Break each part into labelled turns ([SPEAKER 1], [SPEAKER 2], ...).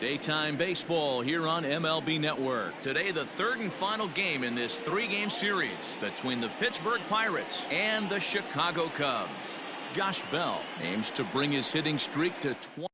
[SPEAKER 1] Daytime baseball here on MLB Network. Today, the third and final game in this three-game series between the Pittsburgh Pirates and the Chicago Cubs. Josh Bell aims to bring his hitting streak to 20.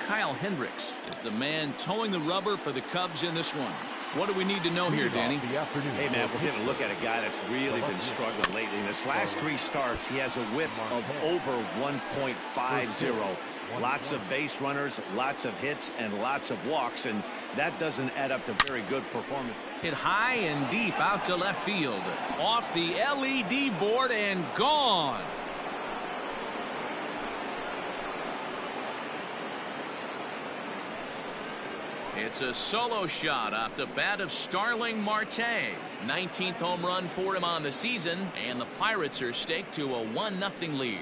[SPEAKER 1] Kyle Hendricks is the man towing the rubber for the Cubs in this one. What do we need to know here, Danny?
[SPEAKER 2] Hey, man, we're getting a look at a guy that's really been struggling lately. In his last three starts, he has a whip of over 1.50. Lots of base runners, lots of hits, and lots of walks, and that doesn't add up to very good performance.
[SPEAKER 1] Hit high and deep out to left field. Off the LED board and gone. It's a solo shot off the bat of Starling Marte. 19th home run for him on the season, and the Pirates are staked to a 1-0 lead.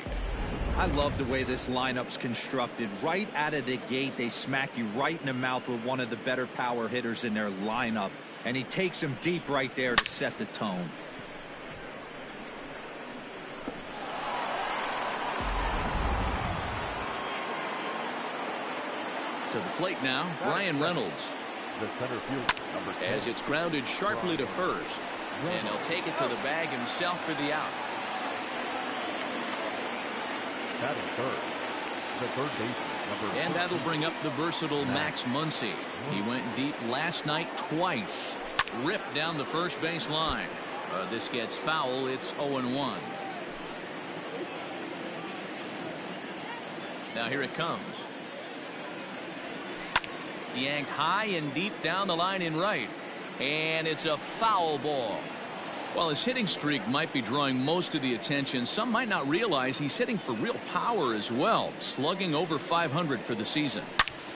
[SPEAKER 3] I love the way this lineup's constructed. Right out of the gate, they smack you right in the mouth with one of the better power hitters in their lineup, and he takes him deep right there to set the tone.
[SPEAKER 1] To the plate now, Bryan Reynolds.
[SPEAKER 4] The center field, number 10.
[SPEAKER 1] As it's grounded sharply to first, and he'll take it to the bag himself for the out.
[SPEAKER 4] Batting third, the third baseman, number
[SPEAKER 1] And that'll bring up the versatile Max Muncy. He went deep last night twice. Ripped down the first base line. This gets foul. It's 0-1. Now here it comes. Yanked high and deep down the line in right. And it's a foul ball. While his hitting streak might be drawing most of the attention, some might not realize he's hitting for real power as well, slugging over 500 for the season.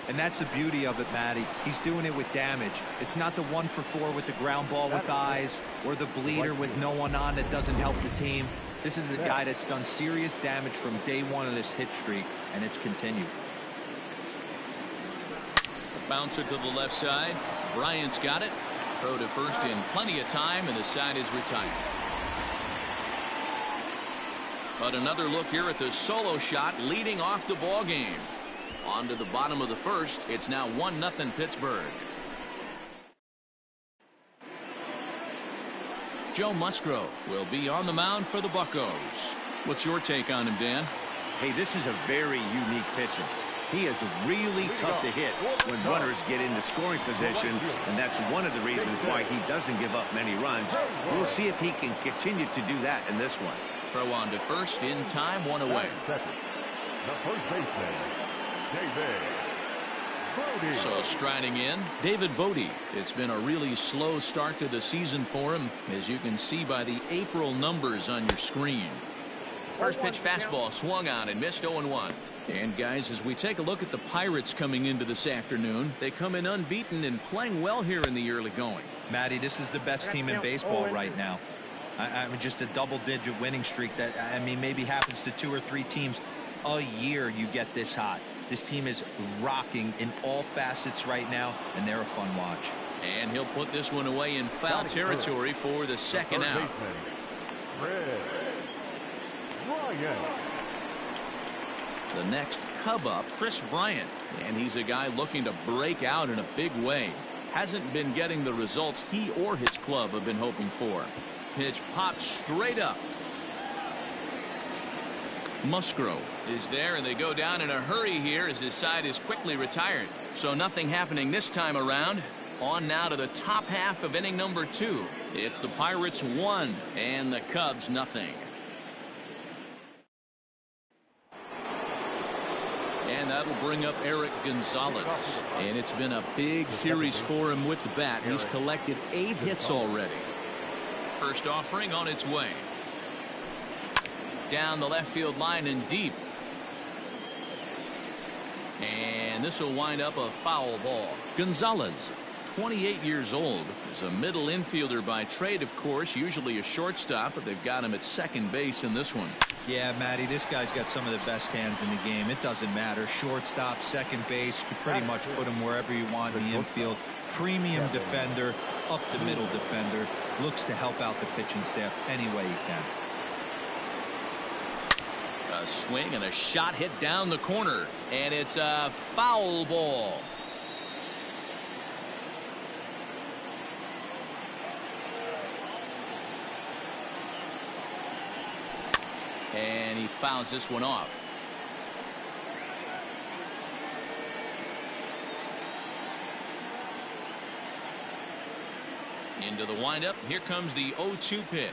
[SPEAKER 3] And that's the beauty of it, Matty. He's doing it with damage. It's not the 1-for-4 with the ground ball with eyes or the bleeder with no one on that doesn't help the team. This is a guy that's done serious damage from day one of this hit streak, and it's continued.
[SPEAKER 1] Bouncer to the left side. Bryant's got it. Throw to first in plenty of time, and the side is retired. But another look here at the solo shot leading off the ball game. On to the bottom of the first. It's now 1-0 Pittsburgh. Joe Musgrove will be on the mound for the Buccos. What's your take on him, Dan?
[SPEAKER 2] Hey, this is a very unique pitcher. He is really tough to hit when runners get into scoring position, and that's one of the reasons why he doesn't give up many runs. We'll see if he can continue to do that in this one.
[SPEAKER 1] Throw on to first in time, one away.
[SPEAKER 4] The first baseman, David Bote.
[SPEAKER 1] So striding in, David Bote. It's been a really slow start to the season for him, as you can see by the April numbers on your screen. First pitch fastball swung on and missed 0-1. And guys, as we take a look at the Pirates coming into this afternoon, they come in unbeaten and playing well here in the early going.
[SPEAKER 3] Matty, this is the best team in baseball right now. I mean, just a double-digit winning streak that, I mean, maybe happens to 2 or 3 teams a year. You get this hot. This team is rocking in all facets right now, and they're a fun watch.
[SPEAKER 1] And he'll put this one away in foul territory for the second out. The next Cub up, Kris Bryant, and he's a guy looking to break out in a big way. Hasn't been getting the results he or his club have been hoping for. Pitch popped straight up. Musgrove is there, and they go down in a hurry here as his side is quickly retired. So nothing happening this time around. On now to the top half of inning number 2. It's the Pirates 1 and the Cubs nothing. And that'll bring up Erik Gonzalez. And it's been a big series for him with the bat. He's collected 8 hits already. First offering on its way. Down the left field line and deep. And this will wind up a foul ball. Gonzalez, 28 years old, is a middle infielder by trade, of course, usually a shortstop, but they've got him at second base in this one.
[SPEAKER 3] Yeah, Matty, this guy's got some of the best hands in the game. It doesn't matter. Shortstop, second base, you pretty much put him wherever you want in the infield. Premium defender, up the middle defender, looks to help out the pitching staff any way he can.
[SPEAKER 1] A swing and a shot hit down the corner, and it's a foul ball. And he fouls this one off. Into the windup. Here comes the 0-2 pitch.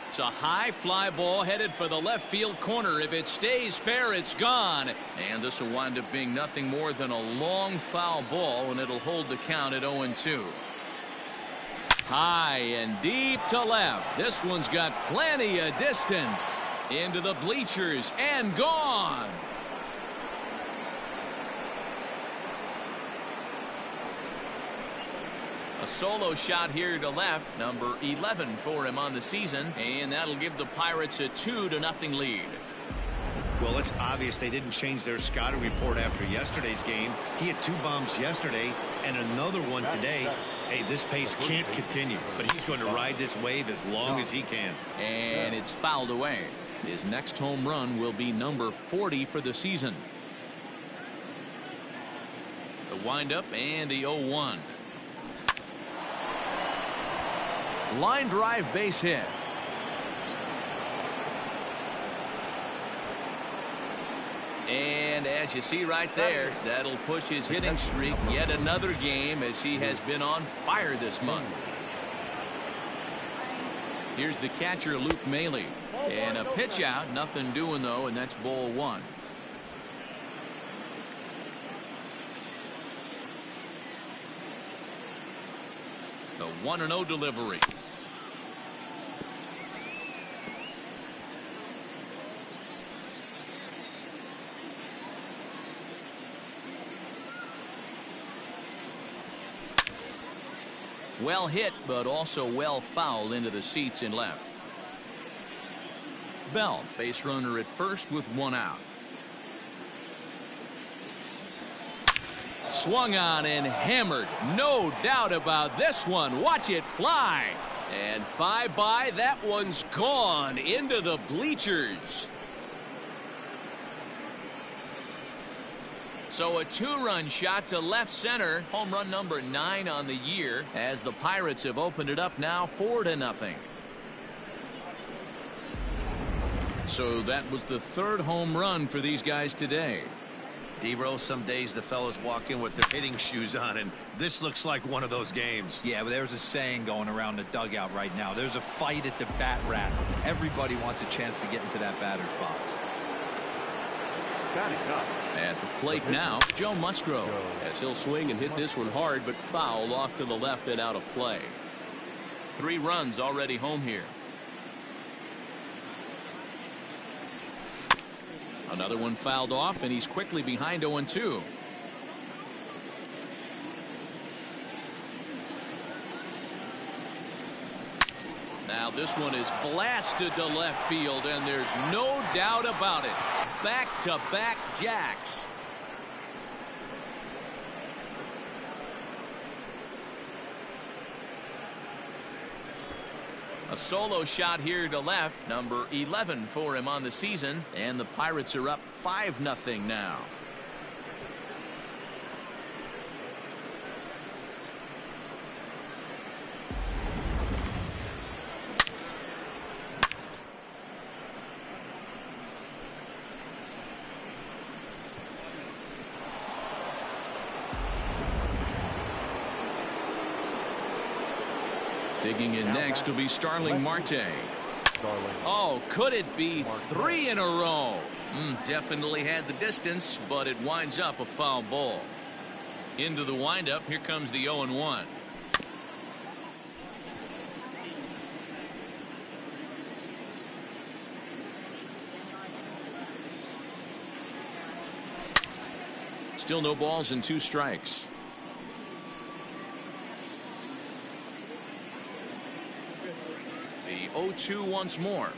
[SPEAKER 1] It's a high fly ball headed for the left field corner. If it stays fair, it's gone. And this will wind up being nothing more than a long foul ball, and it'll hold the count at 0-2. High and deep to left. This one's got plenty of distance. Into the bleachers and gone. A solo shot here to left, number 11 for him on the season, and that'll give the Pirates a 2-0 lead.
[SPEAKER 2] Well, it's obvious they didn't change their scouting report after yesterday's game. He had 2 bombs yesterday and another one today. Hey, this pace can't continue, but he's going to ride this wave as long as he can.
[SPEAKER 1] And it's fouled away. His next home run will be number 40 for the season. The windup and the 0-1. Line drive base hit. And as you see right there, that'll push his hitting streak yet another game, as he has been on fire this month. Here's the catcher, Luke Maile. And a pitch out, nothing doing though, and that's ball 1. The 1-0 delivery. Well hit, but also well fouled into the seats in left. Bell, base runner at first with 1 out. Swung on and hammered. No doubt about this one. Watch it fly. And bye-bye. That one's gone into the bleachers. So a 2-run shot to left center. Home run number 9 on the year, as the Pirates have opened it up now 4-0. So that was the 3rd home run for these guys today.
[SPEAKER 2] D-Rose, some days the fellas walk in with their hitting shoes on, and this looks like one of those games.
[SPEAKER 3] Yeah, but there's a saying going around the dugout right now. There's a fight at the bat rack. Everybody wants a chance to get into that batter's box.
[SPEAKER 1] At the plate now, Joe Musgrove, as he'll swing and hit this one hard, but foul off to the left and out of play. 3 runs already home here. Another one fouled off, and he's quickly behind 0-2. Now this one is blasted to left field, and there's no doubt about it. Back-to-back jacks. A solo shot here to left, number 11 for him on the season, and the Pirates are up 5-0 now. Digging in next will be Starling Marte. Oh, could it be 3 in a row? Definitely had the distance, but it winds up a foul ball. Into the windup, here comes the 0-1. Still no balls and 2 strikes. The 0-2 once more.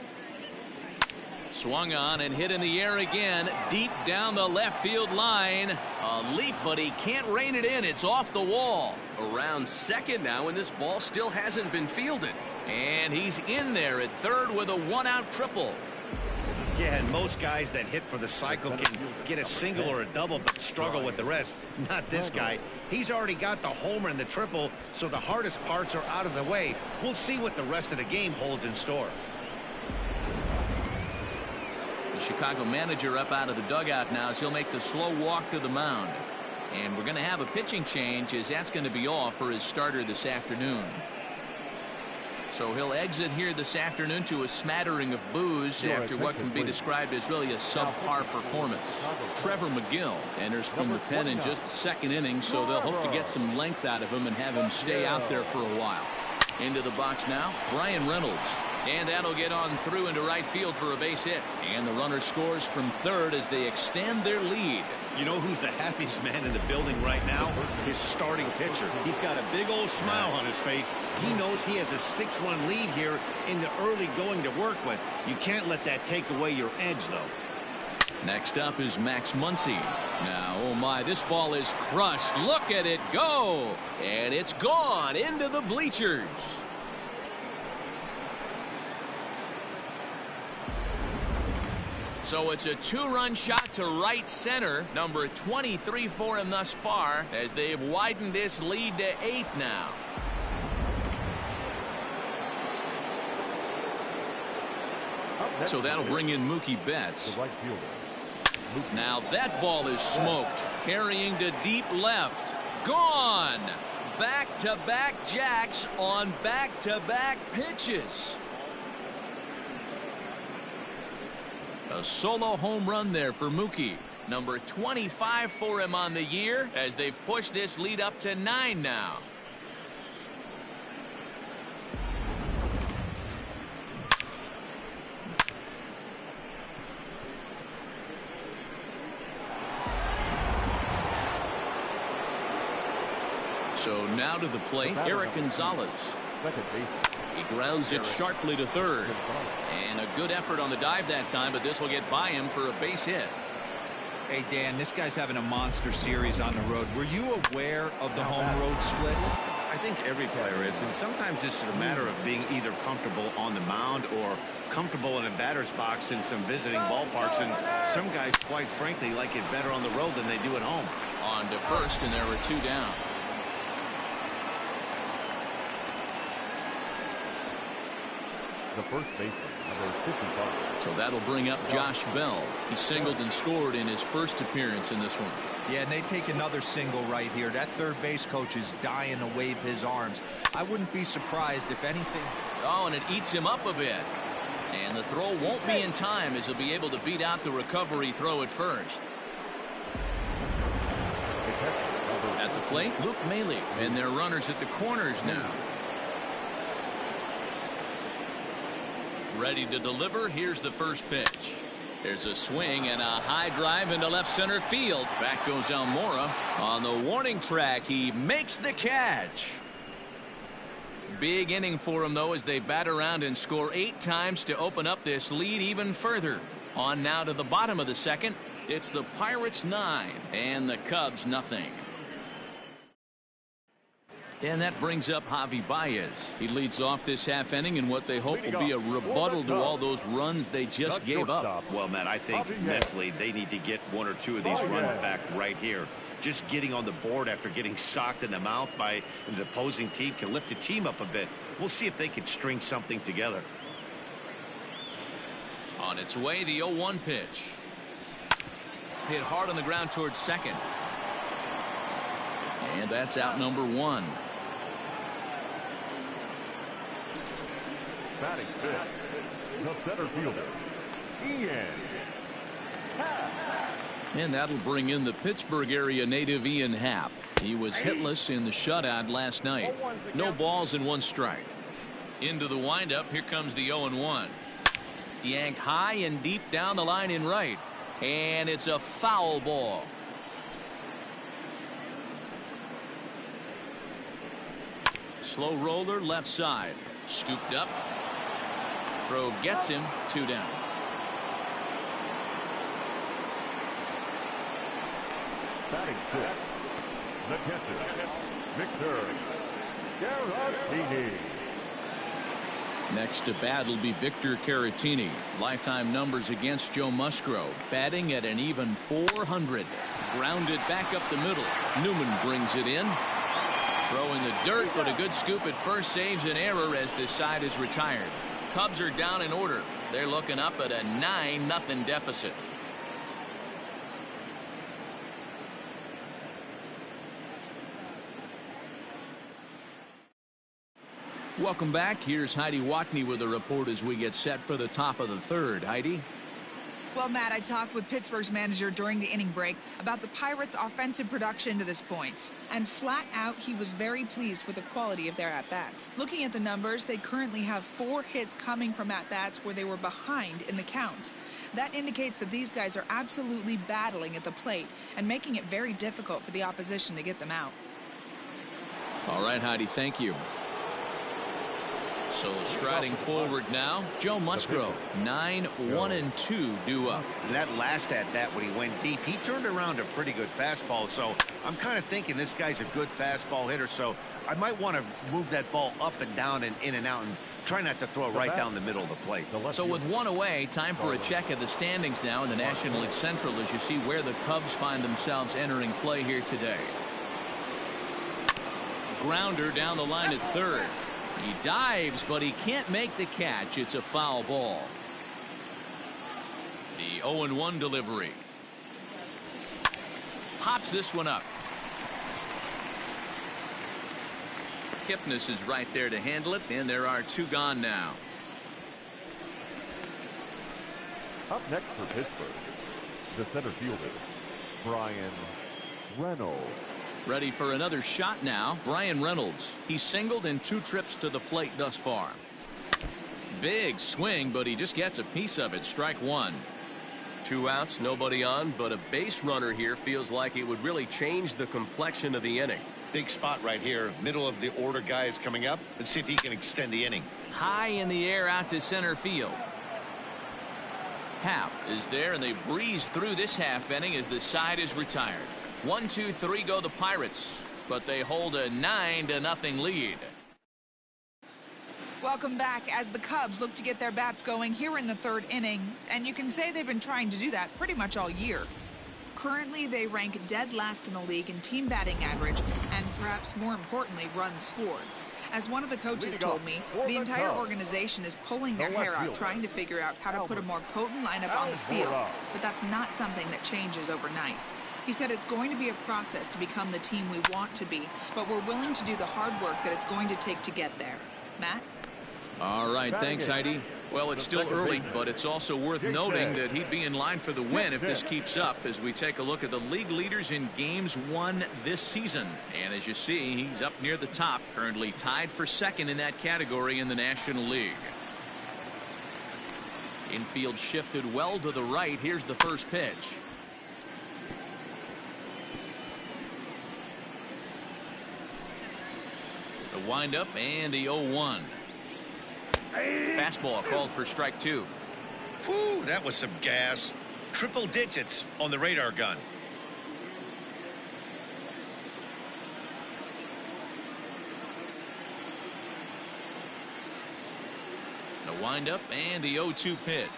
[SPEAKER 1] Swung on and hit in the air again, deep down the left field line. A leap, but he can't rein it in. It's off the wall. Around second now, and this ball still hasn't been fielded. And he's in there at third with a 1-out triple.
[SPEAKER 2] Yeah, and most guys that hit for the cycle can get a single or a double but struggle with the rest. Not this guy. He's already got the homer and the triple, so the hardest parts are out of the way. We'll see what the rest of the game holds in store.
[SPEAKER 1] The Chicago manager up out of the dugout now as he'll make the slow walk to the mound. And we're going to have a pitching change as that's going to be all for his starter this afternoon. So he'll exit here this afternoon to a smattering of boos after what can be described as really a subpar performance. Trevor McGill enters from the pen in just the second inning, so they'll hope to get some length out of him and have him stay out there for a while. Into the box now, Brian Reynolds. And that'll get on through into right field for a base hit. And the runner scores from third as they extend their lead.
[SPEAKER 2] You know who's the happiest man in the building right now? His starting pitcher. He's got a big old smile on his face. He knows he has a 6-1 lead here in the early going to work with. You can't let that take away your edge, though.
[SPEAKER 1] Next up is Max Muncy. Now, oh my, this ball is crushed. Look at it go. And it's gone into the bleachers. So it's a 2-run shot to right center, number 23 for him thus far, as they've widened this lead to 8 now. So that'll bring in Mookie Betts. Now that ball is smoked, carrying to deep left. Gone! Back-to-back jacks on back-to-back pitches. A solo home run there for Mookie. Number 25 for him on the year as they've pushed this lead up to 9 now. So now to the plate, Eric Gonzalez. He grounds it sharply to third. And a good effort on the dive that time, but this will get by him for a base hit.
[SPEAKER 3] Hey, Dan, this guy's having a monster series on the road. Were you aware of the home-road splits?
[SPEAKER 2] I think every player is, and sometimes this is a matter of being either comfortable on the mound or comfortable in a batter's box in some visiting ballparks, and some guys, quite frankly, like it better on the road than they do at home.
[SPEAKER 1] On to first, and there were 2 down.
[SPEAKER 4] The first baseman, number 55.
[SPEAKER 1] So that'll bring up Josh Bell. He singled and scored in his first appearance in this one.
[SPEAKER 3] Yeah, and they take another single right here. That third base coach is dying to wave his arms. I wouldn't be surprised if anything.
[SPEAKER 1] Oh, and it eats him up a bit. And the throw won't be in time as he'll be able to beat out the recovery throw at first. At the plate, Luke Maile, and their runners at the corners now. Ready to deliver. Here's the first pitch. There's a swing and a high drive into left center field. Back goes Almora on the warning track. He makes the catch. Big inning for him, though, as they bat around and score 8 times to open up this lead even further. On now to the bottom of the second. It's the Pirates 9 and the Cubs nothing. And that brings up Javi Baez. He leads off this half inning in what they hope will be a rebuttal to all those runs they just gave up.
[SPEAKER 2] Well, Matt, I think mentally they need to get 1 or 2 of these runs back right here. Just getting on the board after getting socked in the mouth by the opposing team can lift the team up a bit. We'll see if they can string something together.
[SPEAKER 1] On its way, the 0-1 pitch. Hit hard on the ground towards second. And that's out number 1.
[SPEAKER 4] Batting fifth, the center fielder, Ian Happ.
[SPEAKER 1] And that'll bring in the Pittsburgh area native Ian Happ. He was hitless in the shutout last night. No balls and 1 strike. Into the windup. Here comes the 0-1. Yanked high and deep down the line in right. And it's a foul ball. Slow roller left side. Scooped up. Throw gets him. 2 down.
[SPEAKER 4] Batting fifth, the catcher, Victor Garagini.
[SPEAKER 1] Next to bat will be Victor Caratini. Lifetime numbers against Joe Musgrove, batting at an even .400. Grounded back up the middle. Newman brings it in. Throw in the dirt, but a good scoop at first saves an error as this side is retired. Cubs are down in order. They're looking up at a 9-0 deficit. Welcome back. Here's Heidi Watney with a report as we get set for the top of the third. Heidi?
[SPEAKER 5] Well, Matt, I talked with Pittsburgh's manager during the inning break about the Pirates' offensive production to this point. And flat out, he was very pleased with the quality of their at-bats. Looking at the numbers, they currently have 4 hits coming from at-bats where they were behind in the count. That indicates that these guys are absolutely battling at the plate and making it very difficult for the opposition to get them out.
[SPEAKER 1] All right, Heidi, thank you. So striding forward now, Joe Musgrove, 9-1-2 due up.
[SPEAKER 2] And that last at bat when he went deep, he turned around a pretty good fastball. So I'm kind of thinking this guy's a good fastball hitter. So I might want to move that ball up and down and in and out and try not to throw it right down the middle of the plate.
[SPEAKER 1] So with one away, time for a check of the standings now in the National League Central as you see where the Cubs find themselves entering play here today. Grounder down the line at third. He dives, but he can't make the catch. It's a foul ball. The 0-1 delivery. Pops this one up. Kipnis is right there to handle it, and there are 2 gone now.
[SPEAKER 4] Up next for Pittsburgh, the center fielder, Bryan Reynolds.
[SPEAKER 1] Ready for another shot now. Bryan Reynolds. He's singled in 2 trips to the plate thus far. Big swing, but he just gets a piece of it. Strike 1.
[SPEAKER 6] 2 outs, nobody on, but a base runner here feels like it would really change the complexion of the inning.
[SPEAKER 2] Big spot right here. Middle of the order guy is coming up. Let's see if he can extend the inning.
[SPEAKER 1] High in the air out to center field. Happ is there, and they breeze through this half inning as the side is retired. 1, 2, 3 go the Pirates, but they hold a 9-0 lead.
[SPEAKER 5] Welcome back as the Cubs look to get their bats going here in the 3rd inning, and you can say they've been trying to do that pretty much all year. Currently, they rank dead last in the league in team batting average and perhaps more importantly, runs scored. As one of the coaches told me, the entire organization is pulling their hair out trying to figure out how to put a more potent lineup on the field, but that's not something that changes overnight. He said it's going to be a process to become the team we want to be, but we're willing to do the hard work that it's going to take to get there. Matt?
[SPEAKER 1] All right, thanks, Heidi. Well, it's still early, but it's also worth noting that he'd be in line for the win if this keeps up as we take a look at the league leaders in games won this season. And as you see, he's up near the top, currently tied for 2nd in that category in the National League. Infield shifted well to the right. Here's the first pitch. The windup and the 0-1. Fastball called for strike 2.
[SPEAKER 2] Whew, that was some gas. Triple digits on the radar gun.
[SPEAKER 1] The windup and the 0-2 pitch.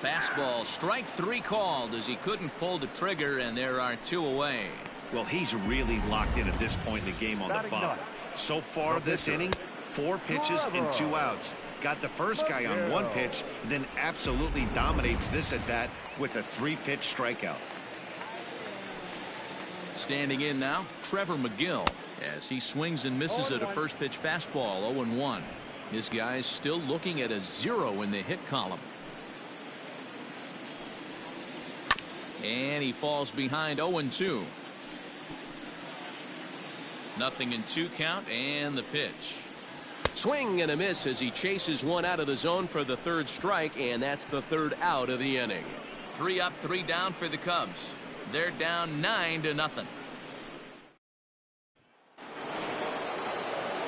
[SPEAKER 1] Fastball, strike 3 called as he couldn't pull the trigger, and there are 2 away.
[SPEAKER 2] Well, he's really locked in at this point in the game on the bump. So far this inning, 4 pitches and 2 outs. Got the first guy on 1 pitch, and then absolutely dominates this at bat with a 3-pitch strikeout.
[SPEAKER 1] Standing in now, Trevor McGill, as he swings and misses at a first pitch fastball. 0-1. His guy's still looking at a 0 in the hit column. And he falls behind. 0-2. Nothing in 2 count, and the pitch.
[SPEAKER 6] Swing and a miss as he chases one out of the zone for the 3rd strike, and that's the 3rd out of the inning.
[SPEAKER 1] 3 up, 3 down for the Cubs. They're down 9-0.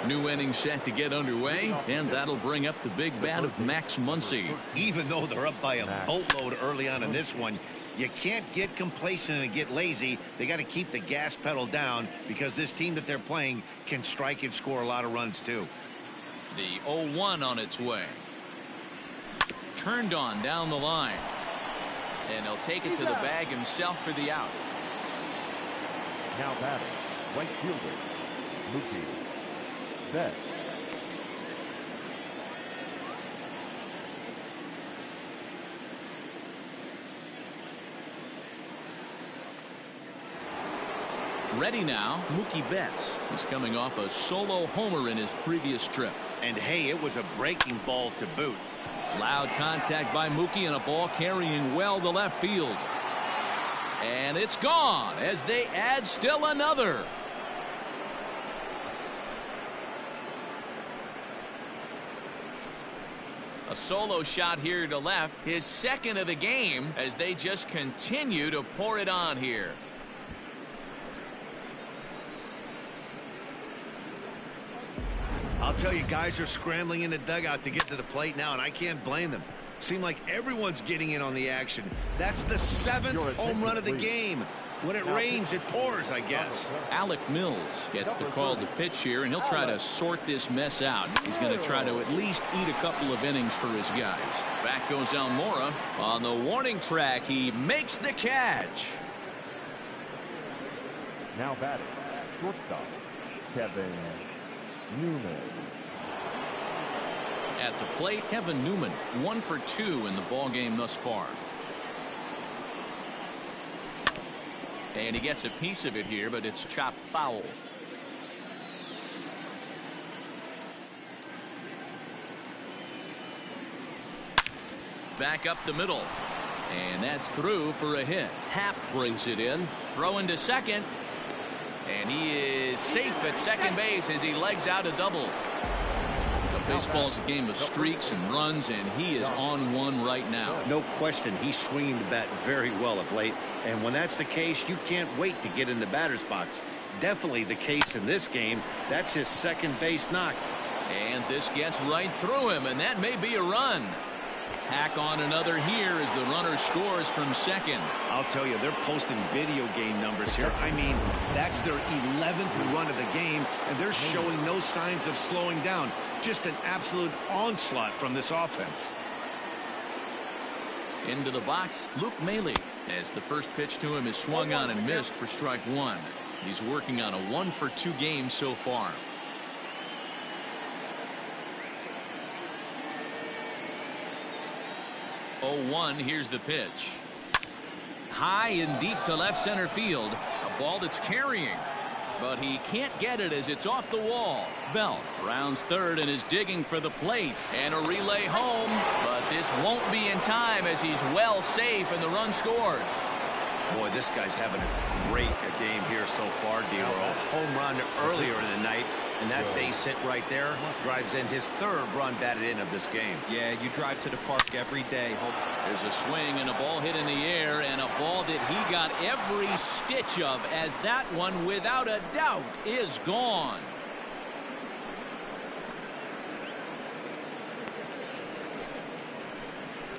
[SPEAKER 1] New inning set to get underway, and that'll bring up the big bat of Max Muncy.
[SPEAKER 2] Even though they're up by a boatload early on in this one, you can't get complacent and get lazy. They got to keep the gas pedal down because this team that they're playing can strike and score a lot of runs too.
[SPEAKER 1] The 0-1 on its way. Turned on down the line. And he'll take it to the bag himself for the out.
[SPEAKER 4] Now batting, right fielder, Mookie Betts.
[SPEAKER 1] Ready now, Mookie Betts. He's coming off a solo homer in his previous trip.
[SPEAKER 2] And hey, it was a breaking ball to boot.
[SPEAKER 1] Loud contact by Mookie and a ball carrying well to left field. And it's gone as they add still another. A solo shot here to left, his second of the game, as they just continue to pour it on here.
[SPEAKER 2] I'll tell you, guys are scrambling in the dugout to get to the plate now, and I can't blame them. Seem like everyone's getting in on the action. That's the 7th home run of the game. When it rains, it pours, I guess.
[SPEAKER 1] Alec Mills gets the call to pitch here, and he'll try to sort this mess out. He's going to try to at least eat a couple of innings for his guys. Back goes Almora. On the warning track, he makes the catch.
[SPEAKER 4] Now batting, shortstop, Kevin Newman.
[SPEAKER 1] At the plate, Kevin Newman, 1 for 2 in the ballgame thus far. And he gets a piece of it here, but it's chopped foul. Back up the middle. And that's through for a hit. Happ brings it in. Throw into second. And he is safe at second base as he legs out a double. Baseball's a game of streaks and runs, and he is on one right now.
[SPEAKER 2] No question, he's swinging the bat very well of late. And when that's the case, you can't wait to get in the batter's box. Definitely the case in this game. That's his second base knock.
[SPEAKER 1] And this gets right through him, and that may be a run. Tack on another here as the runner scores from second.
[SPEAKER 2] I'll tell you, they're posting video game numbers here. I mean, that's their 11th run of the game, and they're showing no signs of slowing down. Just an absolute onslaught from this offense.
[SPEAKER 1] Into the box, Luke Maile, as the first pitch to him is swung on and missed for strike one. He's working on a 1 for 2 game so far. Oh, 1, here's the pitch. High and deep to left center field. A ball that's carrying. But he can't get it as it's off the wall. Bell rounds third and is digging for the plate. And a relay home. But this won't be in time as he's well safe and the run scores.
[SPEAKER 2] Boy, this guy's having a great game here so far, D-Roll. Home run earlier in the night, and that base hit right there drives in his 3rd run batted in of this game.
[SPEAKER 3] Yeah, you drive to the park every day.
[SPEAKER 1] There's a swing and a ball hit in the air, and a ball that he got every stitch of, as that one, without a doubt, is gone.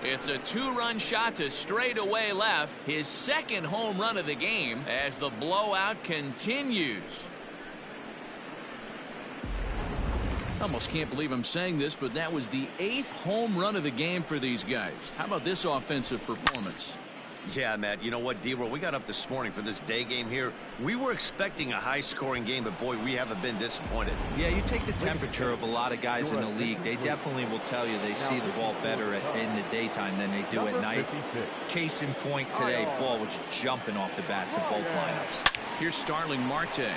[SPEAKER 1] It's a 2-run shot to straightaway left, his 2nd home run of the game, as the blowout continues. Almost can't believe I'm saying this, but that was the 8th home run of the game for these guys. How about this offensive performance?
[SPEAKER 2] Yeah, Matt, you know what, D-Roll, we got up this morning for this day game here. We were expecting a high-scoring game, but boy, we haven't been disappointed.
[SPEAKER 3] Yeah, you take the temperature of a lot of guys in the league. They definitely will tell you they see the ball better in the daytime than they do at night. Case in point today, ball was jumping off the bats in both lineups.
[SPEAKER 1] Here's Starling Marte.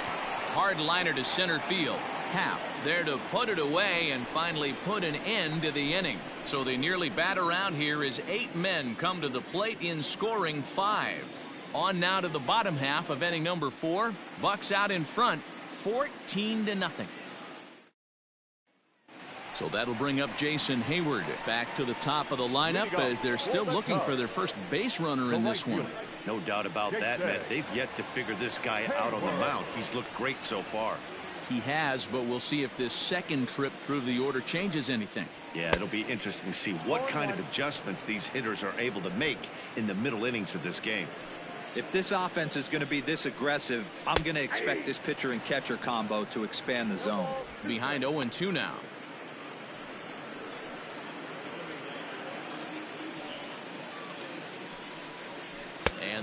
[SPEAKER 1] Hard liner to center field. Happ there to put it away and finally put an end to the inning. So they nearly bat around here as 8 men come to the plate in scoring 5. On now to the bottom half of inning number 4. Bucks out in front, 14-0. So that'll bring up Jason Hayward back to the top of the lineup as they're still looking for their first base runner in this one.
[SPEAKER 2] No doubt about that, Matt. They've yet to figure this guy out on the mound. He's looked great so far.
[SPEAKER 1] He has, but we'll see if this second trip through the order changes anything.
[SPEAKER 2] Yeah, it'll be interesting to see what kind of adjustments these hitters are able to make in the middle innings of this game.
[SPEAKER 3] If this offense is going to be this aggressive, I'm going to expect this pitcher and catcher combo to expand the zone.
[SPEAKER 1] Behind 0-2 now.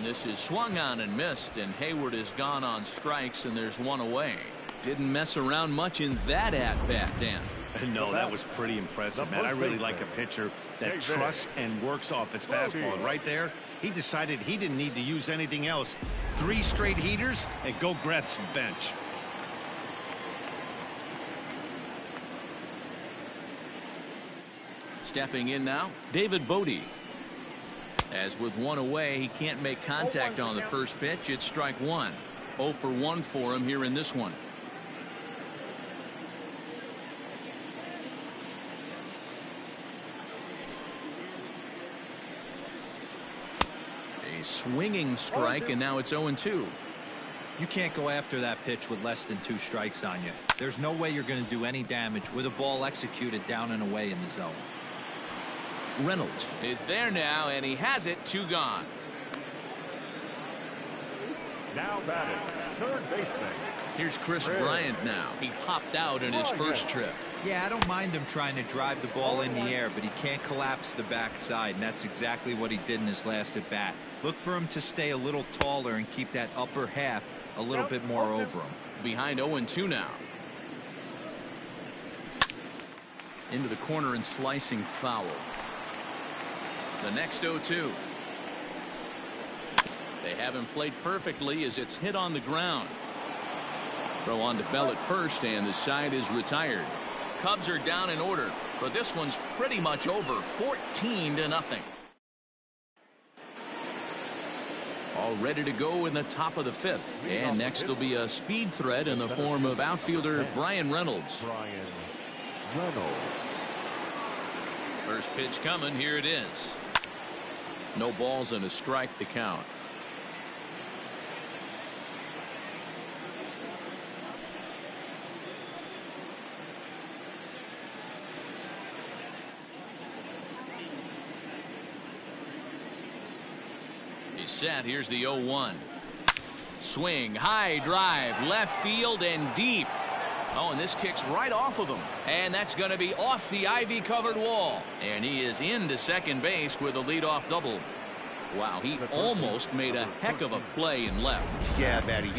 [SPEAKER 1] this is swung on and missed, and Hayward is gone on strikes, and there's one away. Didn't mess around much in that at-bat, Dan.
[SPEAKER 2] No, that was pretty impressive, man. I really like a pitcher that trusts and works off his fastball. And right there, he decided he didn't need to use anything else. 3 straight heaters and go grab some bench.
[SPEAKER 1] Stepping in now, David Bodie. As with one away, he can't make contact on the first pitch. It's strike one. 0 for 1 for him here in this one. A swinging strike, and now it's 0-2.
[SPEAKER 3] You can't go after that pitch with less than 2 strikes on you. There's no way you're going to do any damage with a ball executed down and away in the zone.
[SPEAKER 1] Reynolds is there now, and he has it. 2 gone.
[SPEAKER 4] Now batting, third baseman.
[SPEAKER 1] Here's Chris Bryant now. He popped out in his first trip.
[SPEAKER 3] Yeah, I don't mind him trying to drive the ball in the air, but he can't collapse the backside, and that's exactly what he did in his last at bat. Look for him to stay a little taller and keep that upper half a little bit more over him.
[SPEAKER 1] Behind 0-2 now. Into the corner and slicing foul. The next 0-2. They haven't played perfectly as it's hit on the ground. Throw on to Bell at first, and the side is retired. Cubs are down in order, but this one's pretty much over. 14-0. All ready to go in the top of the 5th. And next will be a speed threat in the form of outfielder Bryan Reynolds. First pitch coming. Here it is. No balls and a strike to count. He's set. Here's the 0-1. Swing, high drive, left field and deep. Oh, and this kicks right off of him. And that's going to be off the ivy-covered wall. And he is into second base with a leadoff double. Wow, he almost made a heck of a play in left.
[SPEAKER 2] Yeah, Matty.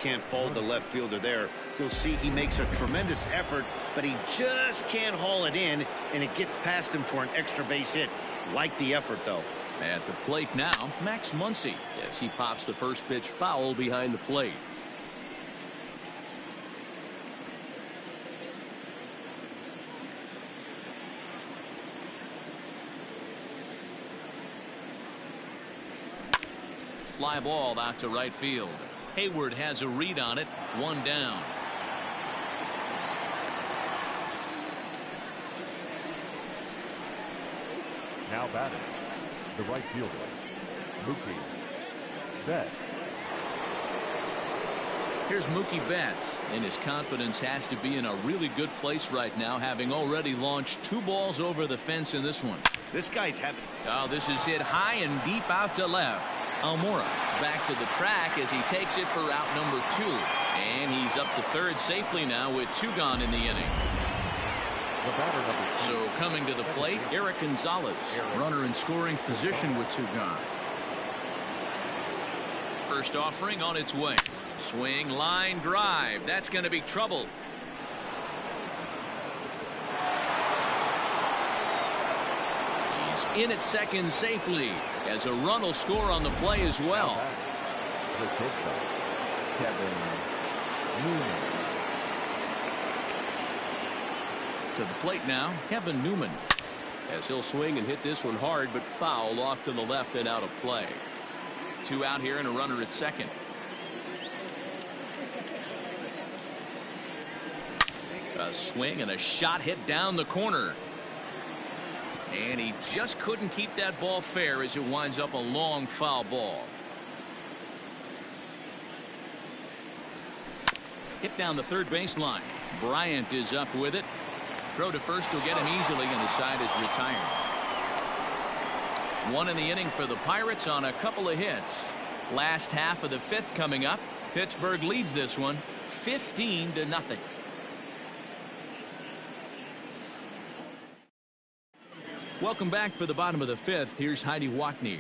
[SPEAKER 2] can't fault the left fielder there. You'll see he makes a tremendous effort, but he just can't haul it in, and it gets past him for an extra base hit. Like the effort, though.
[SPEAKER 1] At the plate now, Max Muncy, as he pops the first pitch foul behind the plate. Fly ball out to right field. Hayward has a read on it. One down.
[SPEAKER 4] Now batting, the right fielder, Mookie Betts.
[SPEAKER 1] Here's Mookie Betts, and his confidence has to be in a really good place right now, having already launched 2 balls over the fence in this one.
[SPEAKER 2] This guy's having...
[SPEAKER 1] Oh, this is hit high and deep out to left. Almora is back to the track as he takes it for out number 2. And he's up to third safely now with 2 gone in the inning.
[SPEAKER 4] The batter number 2.
[SPEAKER 1] So coming to the plate, Eric Gonzalez, runner in scoring position with 2 gone. First offering on its way. Swing, line, drive. That's going to be trouble. He's in at second safely as a run will score on the play as well.
[SPEAKER 4] The pitcher, Kevin Newman.
[SPEAKER 1] To the plate now, Kevin Newman.
[SPEAKER 6] As he'll swing and hit this one hard, but foul off to the left and out of play.
[SPEAKER 1] 2 out here and a runner at second. A swing and a shot hit down the corner. And he just couldn't keep that ball fair as it winds up a long foul ball. Hit down the third baseline. Bryant is up with it. Throw to first will get him easily, and the side is retired. 1 in the inning for the Pirates on a couple of hits. Last half of the 5th coming up. Pittsburgh leads this one 15-0. Welcome back for the bottom of the 5th. Here's Heidi Watney.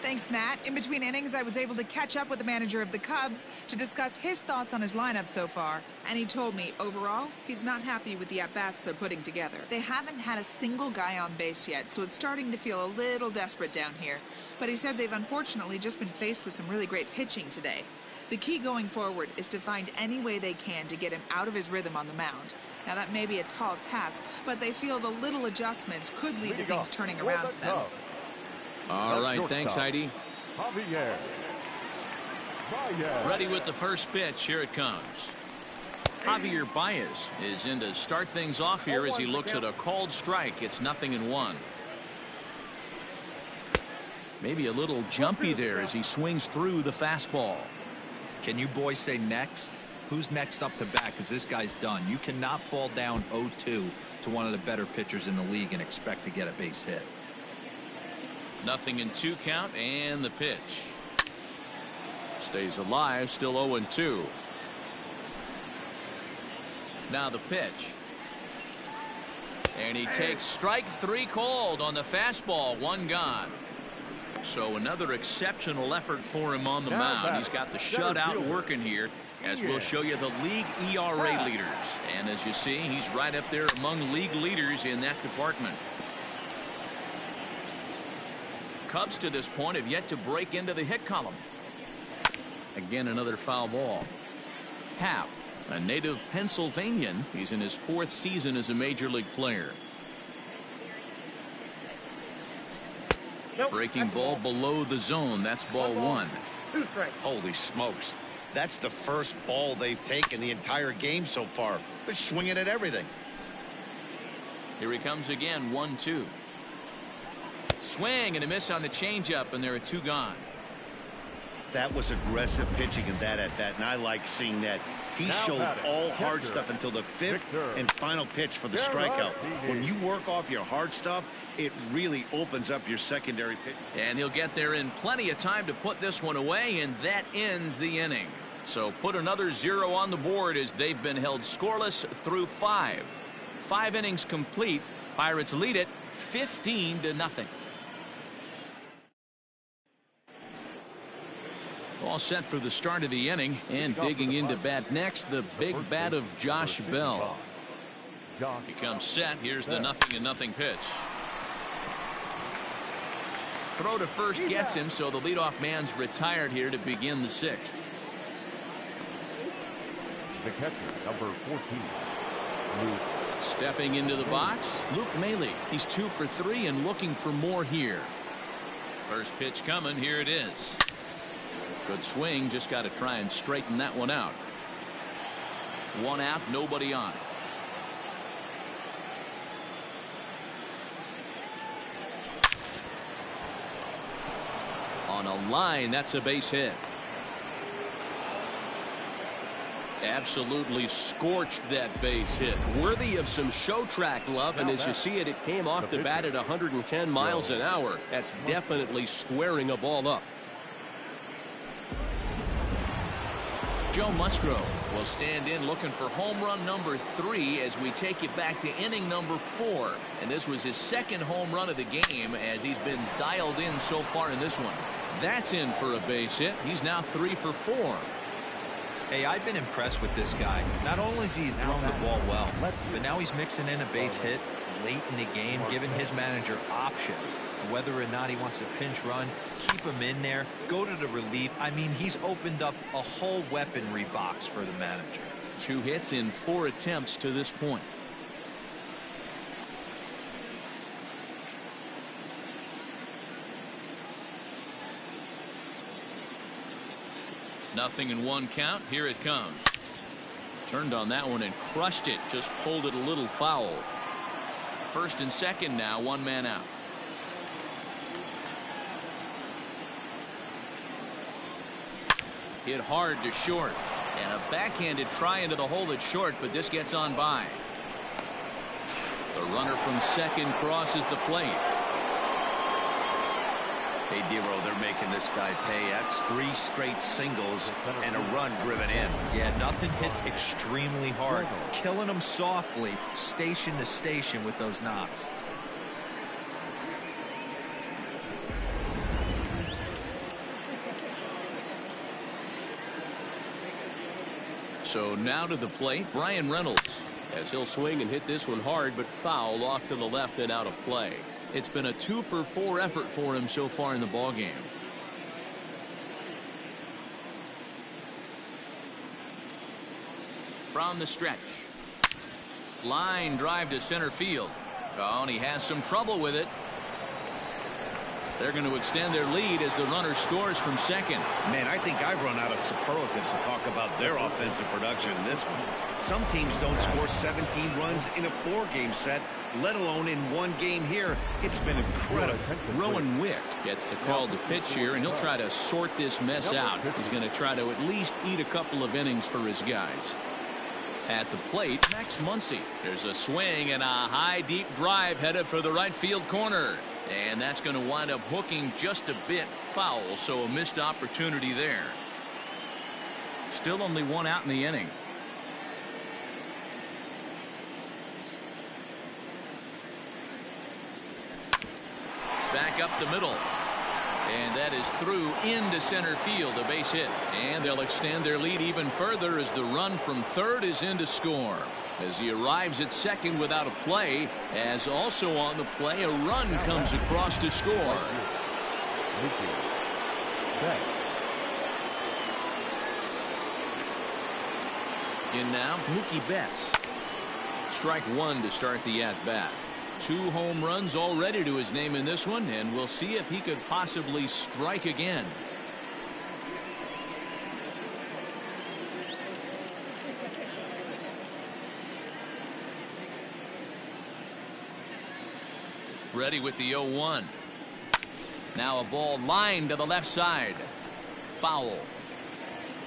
[SPEAKER 5] Thanks, Matt. In between innings, I was able to catch up with the manager of the Cubs to discuss his thoughts on his lineup so far. And he told me, overall, he's not happy with the at-bats they're putting together. They haven't had a single guy on base yet, so it's starting to feel a little desperate down here. But he said they've unfortunately just been faced with some really great pitching today. The key going forward is to find any way they can to get him out of his rhythm on the mound. Now, that may be a tall task, but they feel the little adjustments could lead to things turning around for them.
[SPEAKER 1] All right, thanks, Heidi.
[SPEAKER 4] Javier
[SPEAKER 1] Ready with the first pitch. Here it comes. Javier Baez is in to start things off here as he looks at a called strike. It's 0-1. Maybe a little jumpy there as he swings through the fastball.
[SPEAKER 3] Can you boys say next? Who's next up to bat? Because this guy's done. You cannot fall down 0-2 to one of the better pitchers in the league and expect to get a base hit.
[SPEAKER 1] 0-2 count, and the pitch. Stays alive, still 0-2. Now the pitch. And he takes strike 3 called on the fastball. 1 gone. So another exceptional effort for him on the mound. He's got the shutout working here, as we'll show you the league ERA leaders. And as you see, he's right up there among league leaders in that department. Cubs to this point have yet to break into the hit column. Again, another foul ball. Happ, a native Pennsylvanian. He's in his 4th season as a major league player. Breaking ball below the zone. That's ball 1.
[SPEAKER 2] Holy smokes. That's the first ball they've taken the entire game so far. They're swinging at everything.
[SPEAKER 1] Here he comes again. 1-2. Swing and a miss on the changeup, and there are 2 gone.
[SPEAKER 2] That was aggressive pitching in that at bat, and I like seeing that. He showed all hard stuff until the 5th and final pitch for the strikeout. When you work off your hard stuff, it really opens up your secondary pitch.
[SPEAKER 1] And he'll get there in plenty of time to put this one away, and that ends the inning. So put another 0 on the board as they've been held scoreless through 5. 5 innings complete. Pirates lead it 15-0. All set for the start of the inning, and digging into bat next, the big bat of Josh Bell. He comes set. Here's the 0-0 pitch. Throw to first gets him, so the leadoff man's retired here to begin the sixth.
[SPEAKER 4] The catcher, number 14. Luke.
[SPEAKER 1] Stepping into the box, Luke Maile. He's 2 for 3 and looking for more here. First pitch coming. Here it is. Good swing. Just got to try and straighten that one out. 1 out, nobody on. On a line, that's a base hit. Absolutely scorched that base hit.
[SPEAKER 6] Worthy of some show track love, and as you see it, it came off the bat at 110 miles an hour. That's definitely squaring a ball up.
[SPEAKER 1] Joe Musgrove will stand in looking for home run number 3 as we take you back to inning number 4. And this was his second home run of the game as he's been dialed in so far in this one. That's in for a base hit. He's now 3 for 4.
[SPEAKER 3] Hey, I've been impressed with this guy. Not only has he thrown the ball well, but now he's mixing in a base hit late in the game, giving his manager options. Whether or not he wants to pinch run, keep him in there, go to the relief. I mean, he's opened up a whole weaponry box for the manager.
[SPEAKER 1] 2 hits in 4 attempts to this point. Nothing in 1 count. Here it comes. Turned on that one and crushed it. Just pulled it a little foul. First and second now, 1 man out. Hit hard to short. And a backhanded try into the hole at short, but this gets on by. The runner from second crosses the plate.
[SPEAKER 2] Hey, Dero, they're making this guy pay. That's 3 straight singles and a run driven in.
[SPEAKER 3] Yeah, nothing hit extremely hard. Killing them softly, station to station with those knocks.
[SPEAKER 1] So now to the plate, Bryan Reynolds.
[SPEAKER 6] As he'll swing and hit this one hard, but foul off to the left and out of play.
[SPEAKER 1] It's been a 2 for 4 effort for him so far in the ballgame. From the stretch. Line drive to center field. Oh, and he has some trouble with it. They're going to extend their lead as the runner scores from second.
[SPEAKER 2] Man, I think I've run out of superlatives to talk about their offensive production in this one. Some teams don't score 17 runs in a 4-game set, let alone in 1 game here. It's been incredible.
[SPEAKER 1] Rowan Wick gets the call to pitch here, and he'll try to sort this mess out. He's going to try to at least eat a couple of innings for his guys. At the plate, Max Muncy. There's a swing and a high deep drive headed for the right field corner. And that's going to wind up hooking just a bit foul, so a missed opportunity there. Still only 1 out in the inning. Back up the middle. And that is through into center field, a base hit. And they'll extend their lead even further as the run from third is in to score. As he arrives at second without a play, as also on the play, a run comes across to score. In now, Mookie Betts. Strike 1 to start the at-bat. 2 home runs already to his name in this one, and we'll see if he could possibly strike again. Ready with the 0-1. Now a ball lined to the left side. Foul.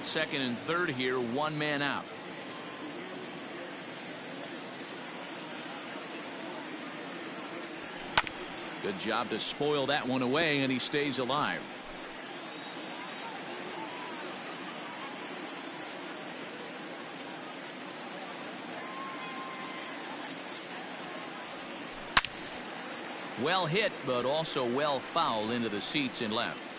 [SPEAKER 1] Second and third here, 1 man out. Good job to spoil that one away, and he stays alive. Well hit, but also well fouled into the seats in left.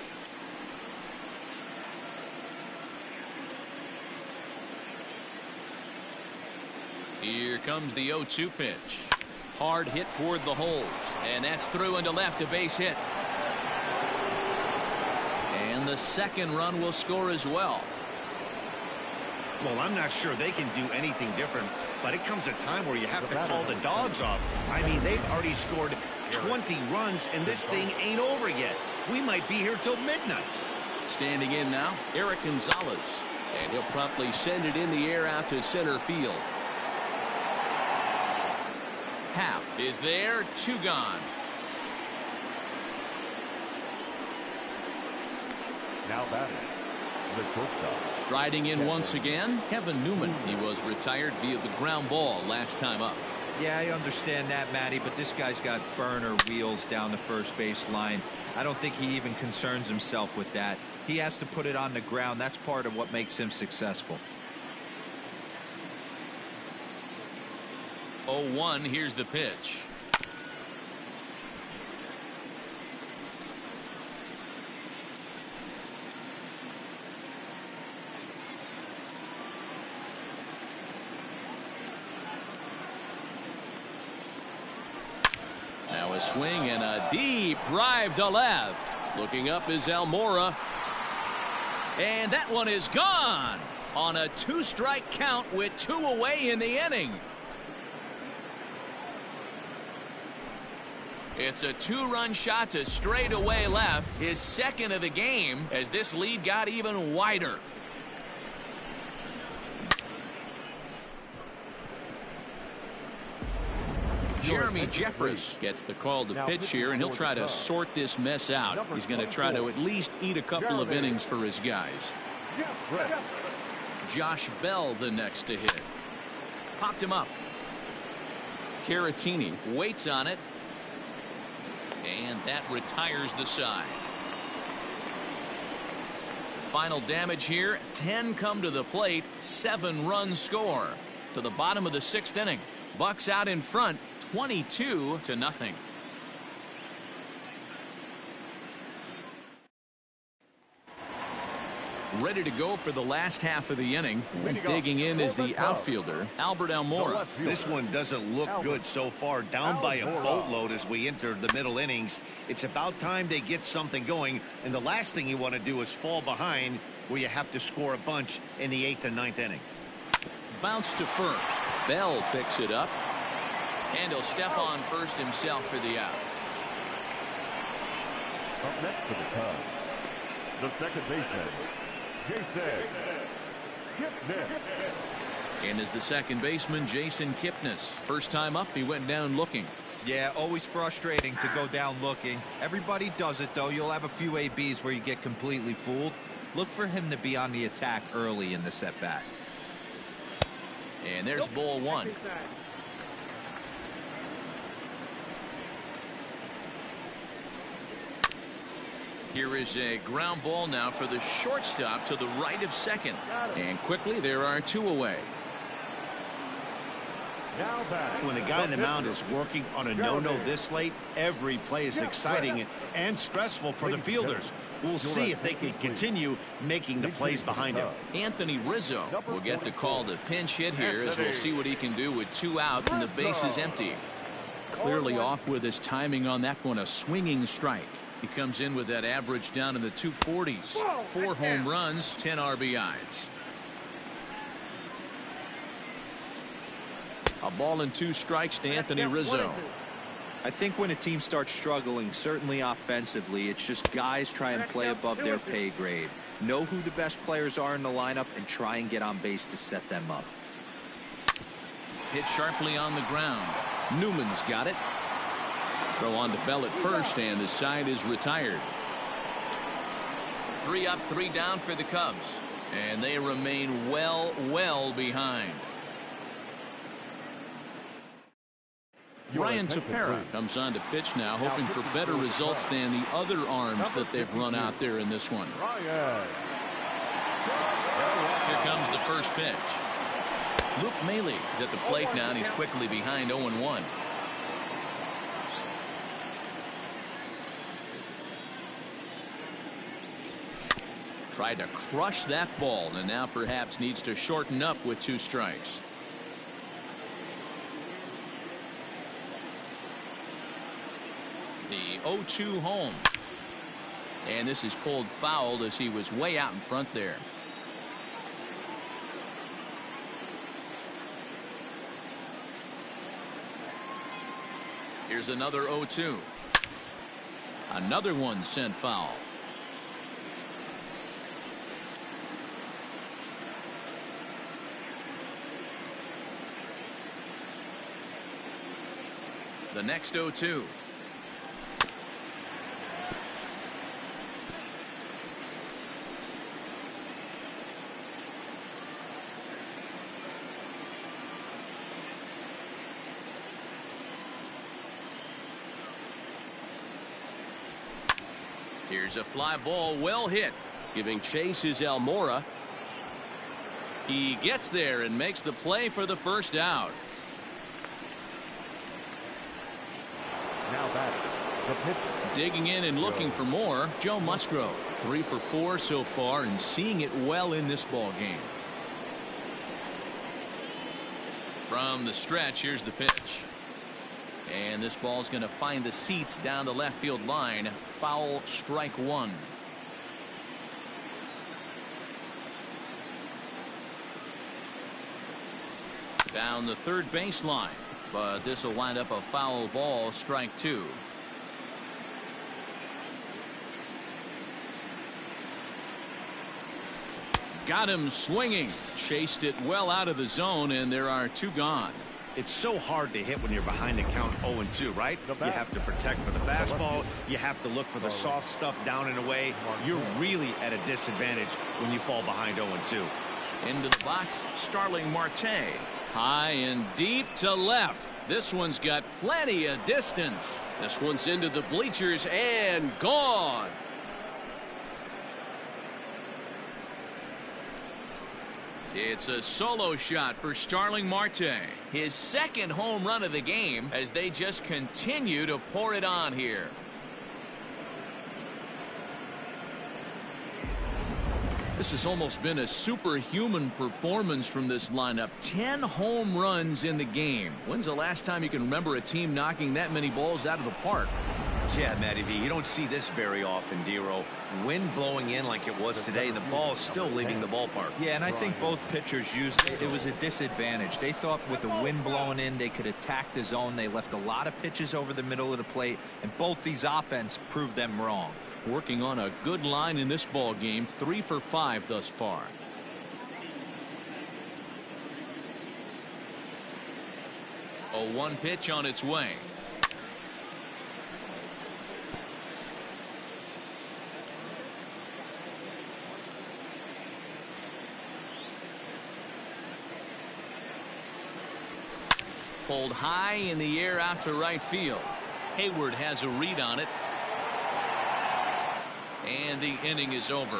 [SPEAKER 1] Here comes the 0-2 pitch. Hard hit toward the hole. And that's through into left, a base hit. And the second run will score as well.
[SPEAKER 2] Well, I'm not sure they can do anything different, but it comes a time where you have to call the dogs off. I mean, they've already scored 20 runs, and this thing ain't over yet. We might be here till midnight.
[SPEAKER 1] Standing in now, Eric Gonzalez. And he'll promptly send it in the air out to center field. Happ is there, 2 gone.
[SPEAKER 4] Now batting, the shortstop.
[SPEAKER 1] Striding in once again, Kevin Newman. He was retired via the ground ball last time up.
[SPEAKER 3] Yeah, I understand that, Matty, but this guy's got burner wheels down the first base line. I don't think he even concerns himself with that. He has to put it on the ground. That's part of what makes him successful.
[SPEAKER 1] 0-1, here's the pitch. Now a swing and a deep drive to left. Looking up is Almora. And that one is gone on a 2-strike count with 2 away in the inning. It's a 2-run shot to straightaway left, his second of the game, as this lead got even wider. Jeremy Jeffress gets the call to pitch here, and he'll try to sort this mess out. He's going to try to at least eat a couple of innings for his guys. Josh Bell the next to hit. Popped him up. Caratini waits on it. And that retires the side. Final damage here. 10 come to the plate. 7 runs score. To the bottom of the 6th inning. Bucks out in front, 22-0. Ready to go for the last half of the inning. And digging in is the outfielder, Albert Almora.
[SPEAKER 2] This one doesn't look good so far. Down by a boatload as we enter the middle innings. It's about time they get something going. And the last thing you want to do is fall behind where you have to score a bunch in the 8th and 9th inning.
[SPEAKER 1] Bounce to first. Bell picks it up. And he'll step on first himself for the out.
[SPEAKER 4] Up next for the Cubs, the second baseman, Jason Kipnis.
[SPEAKER 1] And as the second baseman, Jason Kipnis. First time up, he went down looking.
[SPEAKER 3] Yeah, always frustrating to go down looking. Everybody does it, though. You'll have a few ABs where you get completely fooled. Look for him to be on the attack early in the at-bat.
[SPEAKER 1] And there's ball 1. Here is a ground ball now for the shortstop to the right of second. And quickly there are 2 away.
[SPEAKER 2] When the guy in the mound is working on a no-no this late, every play is exciting and stressful for the fielders. We'll see if they can continue making the plays behind him.
[SPEAKER 1] Anthony Rizzo will get the call to pinch hit here, as we'll see what he can do with 2 outs and the base is empty. Clearly off with his timing on that one, a swinging strike. He comes in with that average down in the 240s. 4 home runs, 10 RBIs. A ball and 2 strikes to Anthony Rizzo.
[SPEAKER 3] I think when a team starts struggling, certainly offensively, it's just guys try and play above their pay grade. Know who the best players are in the lineup and try and get on base to set them up.
[SPEAKER 1] Hit sharply on the ground. Newman's got it. Throw on to Bell at first, and the side is retired. 3 up, 3 down for the Cubs. And they remain well behind. Ryan Tepera comes on to pitch now, hoping for better results than the other arms that they've run out there in this one. Here comes the first pitch. Luke Maile is at the plate now, and he's quickly behind 0-1. Tried to crush that ball, and now perhaps needs to shorten up with 2 strikes. The 0-2 home. And this is pulled fouled as he was way out in front there. Here's another 0-2. Another one sent foul. The next 0-2. Here's a fly ball well hit.
[SPEAKER 6] Giving chase is Almora.
[SPEAKER 1] He gets there and makes the play for the first out.
[SPEAKER 4] Now back, the pitcher.
[SPEAKER 1] Digging in and looking for more, Joe Musgrove. 3 for 4 so far and seeing it well in this ball game. From the stretch, here's the pitch. And this ball's going to find the seats down the left field line. Foul, strike one. Down the third baseline, but this will wind up a foul ball, strike two. Got him swinging. Chased it well out of the zone, and there are two gone.
[SPEAKER 2] It's so hard to hit when you're behind the count 0-2, right? You have to protect for the fastball. You have to look for the soft stuff down and away. You're really at a disadvantage when you fall behind 0-2.
[SPEAKER 1] Into the box, Starling Marte. High and deep to left. This one's got plenty of distance. This one's into the bleachers and gone. It's a solo shot for Starling Marte. His second home run of the game as they just continue to pour it on here. This has almost been a superhuman performance from this lineup. 10 home runs in the game. When's the last time you can remember a team knocking that many balls out of the park?
[SPEAKER 2] Yeah, Matty V, you don't see this very often, Dero. Wind blowing in like it was today, the ball is still leaving the ballpark.
[SPEAKER 3] Yeah, and I think both pitchers used it. It was a disadvantage. They thought with the wind blowing in, they could attack the zone. They left a lot of pitches over the middle of the plate, and both these offense proved them wrong.
[SPEAKER 1] Working on a good line in this ball game, 3 for 5 thus far. A 1 pitch on its way. Pulled high in the air out to right field. Hayward has a read on it. And the inning is over.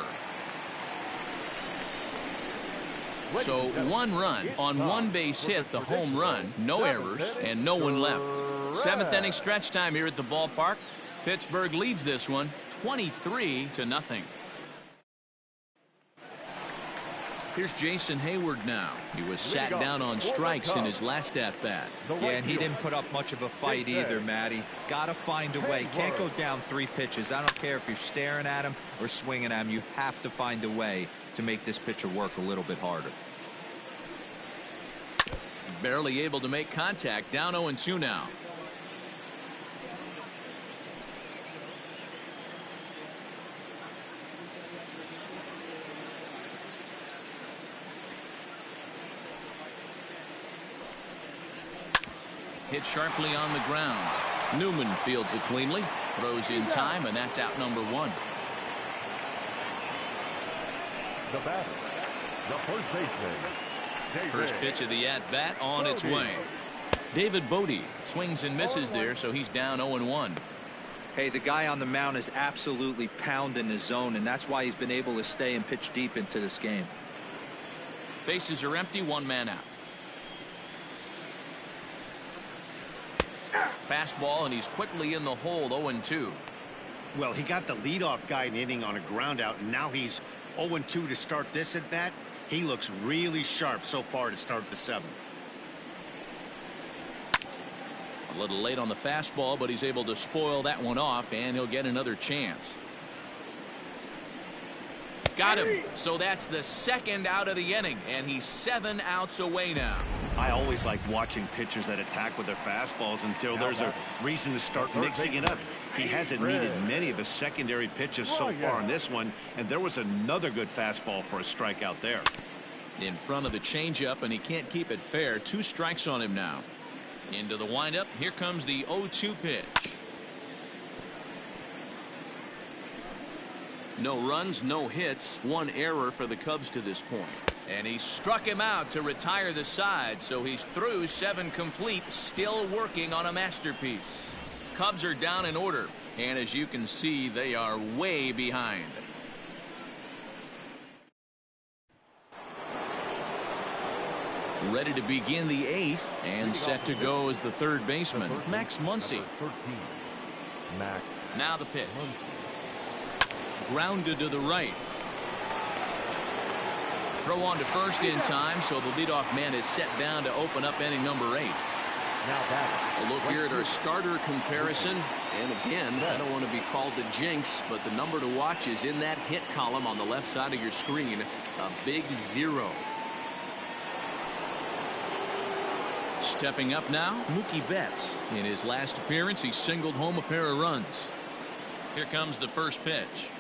[SPEAKER 1] So 1 run on 1 base hit, the home run, no errors, and no one left. 7th inning stretch time here at the ballpark. Pittsburgh leads this one 23-0. Here's Jason Hayward now. He was sat down on strikes in his last at-bat.
[SPEAKER 3] Yeah, and he didn't put up much of a fight either, Matty. Got to find a way. Can't go down 3 pitches. I don't care if you're staring at him or swinging at him. You have to find a way to make this pitcher work a little bit harder.
[SPEAKER 1] Barely able to make contact. Down 0-2 now. Hit sharply on the ground. Newman fields it cleanly, throws in time, and that's out number 1.
[SPEAKER 4] The batter, the first baseman.
[SPEAKER 1] First pitch of the at-bat on its way. David Bote swings and misses there, so he's down 0-1.
[SPEAKER 3] Hey, the guy on the mound is absolutely pounding his zone, and that's why he's been able to stay and pitch deep into this game.
[SPEAKER 1] Bases are empty, 1 man out. Fastball, and he's quickly in the hole, 0-2.
[SPEAKER 2] Well, he got the leadoff guy in the inning on a ground out, and now he's 0-2 to start this at bat. He looks really sharp so far to start the 7th.
[SPEAKER 1] A little late on the fastball, but he's able to spoil that one off, and he'll get another chance. Got him. So that's the second out of the inning, and he's 7 outs away now.
[SPEAKER 2] I always like watching pitchers that attack with their fastballs until there's a reason to start mixing it up. He hasn't needed many of his secondary pitches so far in this one, and there was another good fastball for a strikeout there.
[SPEAKER 1] In front of the changeup, and he can't keep it fair. 2 strikes on him now. Into the windup. Here comes the 0-2 pitch. No runs, no hits, 1 error for the Cubs to this point. And he struck him out to retire the side, so he's through 7 complete, still working on a masterpiece. Cubs are down in order, and as you can see, they are way behind. Ready to begin the 8th, and set to go as the third baseman, Max Muncy. Now the pitch. Grounded to the right. Throw on to first in time, so the leadoff man is set down to open up inning number 8. A look here at our starter comparison, and again, I don't want to be called the jinx, but the number to watch is in that hit column on the left side of your screen, a big 0. Stepping up now, Mookie Betts. In his last appearance, he singled home a pair of runs. Here comes the first pitch.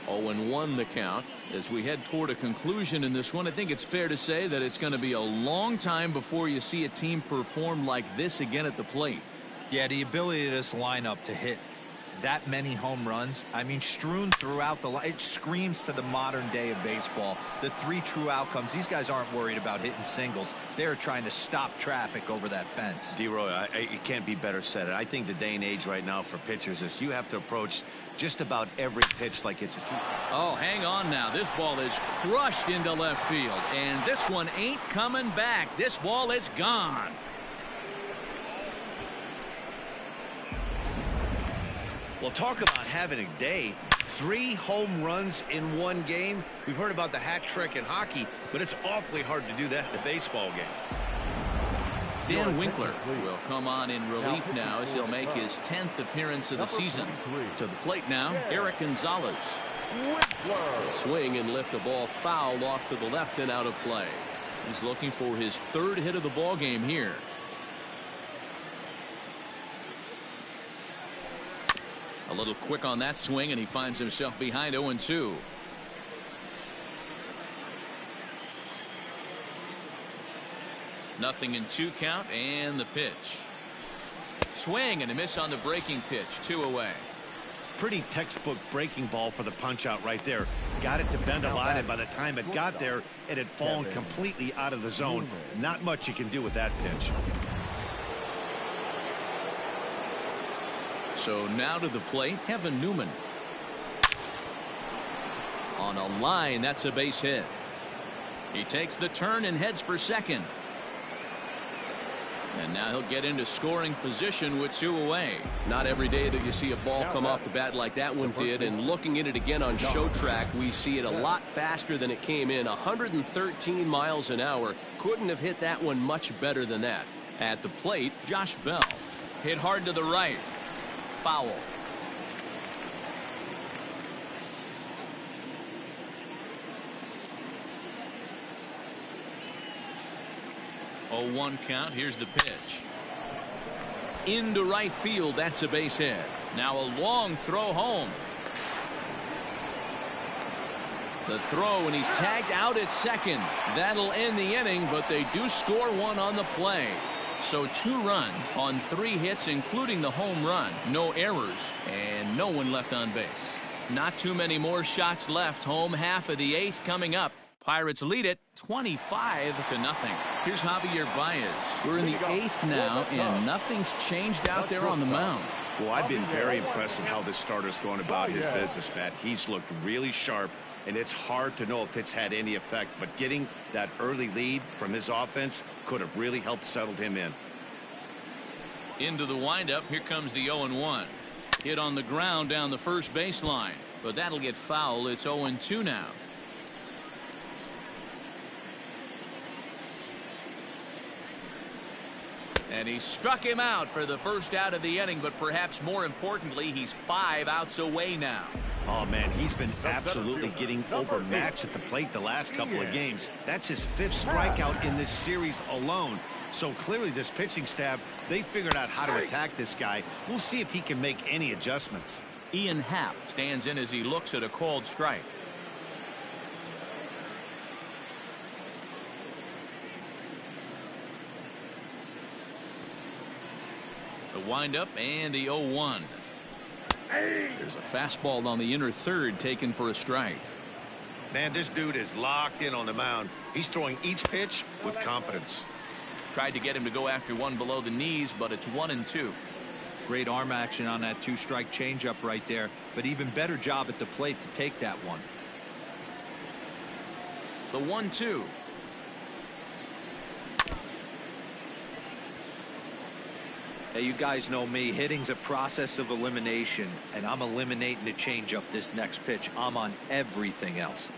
[SPEAKER 1] 0-1 the count. As we head toward a conclusion in this one, I think it's fair to say that it's going to be a long time before you see a team perform like this again at the plate.
[SPEAKER 3] Yeah, the ability of this lineup to hit that many home runs, I mean, strewn throughout the line, it screams to the modern day of baseball. The 3 true outcomes. These guys aren't worried about hitting singles. They're trying to stop traffic over that fence.
[SPEAKER 2] D-Roy, it can't be better said. I think the day and age right now for pitchers is you have to approach just about every pitch like it's a two.
[SPEAKER 1] Oh, hang on now. This ball is crushed into left field, and this one ain't coming back. This ball is gone.
[SPEAKER 2] Well, talk about having a day. 3 home runs in 1 game. We've heard about the hat trick in hockey, but it's awfully hard to do that in a baseball game.
[SPEAKER 1] Dan Winkler will come on in relief now as he'll make his 10th appearance of the season. To the plate now, Eric Gonzalez. He'll swing and lift the ball foul off to the left and out of play. He's looking for his 3rd hit of the ball game here. A little quick on that swing, and he finds himself behind 0-2. Nothing in 2 count, and the pitch. Swing and a miss on the breaking pitch. 2 away.
[SPEAKER 2] Pretty textbook breaking ball for the punch out right there. Got it to bend a lot, and by the time it got there, it had fallen completely out of the zone. Not much you can do with that pitch.
[SPEAKER 1] So now to the plate, Kevin Newman. On a line, that's a base hit. He takes the turn and heads for second. And now he'll get into scoring position with 2 away. Not every day that you see a ball come off the bat like that one did. And looking at it again on Show Track, we see it a lot faster than it came in. 113 miles an hour. Couldn't have hit that one much better than that. At the plate, Josh Bell. Hit hard to the right. Foul. Oh, 1 count. Here's the pitch. Into right field. That's a base hit. Now a long throw home. The throw, and he's tagged out at second. That'll end the inning, but they do score 1 on the play. So 2 runs on 3 hits, including the home run. No errors, and no one left on base. Not too many more shots left. Home half of the 8th coming up. Pirates lead it 25-0. Here's Javier Baez. We're in the 8th now, and nothing's changed out there on the mound.
[SPEAKER 2] Well, I've been very impressed with how this starter's going about his business, Matt. He's looked really sharp, and it's hard to know if it's had any effect, but getting that early lead from his offense could have really helped settle him in.
[SPEAKER 1] Into the windup. Here comes the 0-1. Hit on the ground down the first baseline, but that'll get foul. It's 0-2 now. And he struck him out for the first out of the inning, but perhaps more importantly, he's 5 outs away now.
[SPEAKER 2] Oh, man, he's been absolutely getting overmatched at the plate the last couple of games. That's his 5th strikeout in this series alone. So clearly this pitching staff, they figured out how to attack this guy. We'll see if he can make any adjustments.
[SPEAKER 1] Ian Happ stands in as he looks at a called strike. The windup and the 0-1. There's a fastball on the inner third taken for a strike.
[SPEAKER 2] Man, this dude is locked in on the mound. He's throwing each pitch with confidence.
[SPEAKER 1] Tried to get him to go after one below the knees, but it's 1-2.
[SPEAKER 3] Great arm action on that 2-strike changeup right there, but even better job at the plate to take that one.
[SPEAKER 1] The 1-2.
[SPEAKER 3] Hey, you guys know me. Hitting's a process of elimination, and I'm eliminating the changeup this next pitch. I'm on everything else.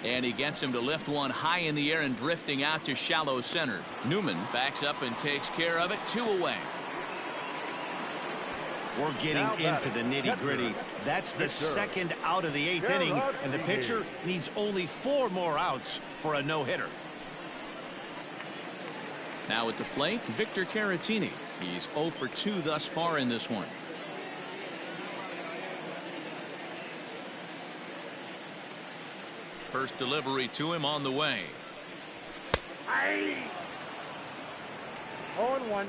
[SPEAKER 1] And he gets him to lift one high in the air and drifting out to shallow center. Newman backs up and takes care of it. 2 away.
[SPEAKER 2] We're getting into the nitty-gritty. That's the second out of the 8th inning, and the pitcher needs only 4 more outs for a no-hitter.
[SPEAKER 1] Now at the plate, Victor Caratini. He's 0 for 2 thus far in this one. First delivery to him on the way.
[SPEAKER 7] 0-1.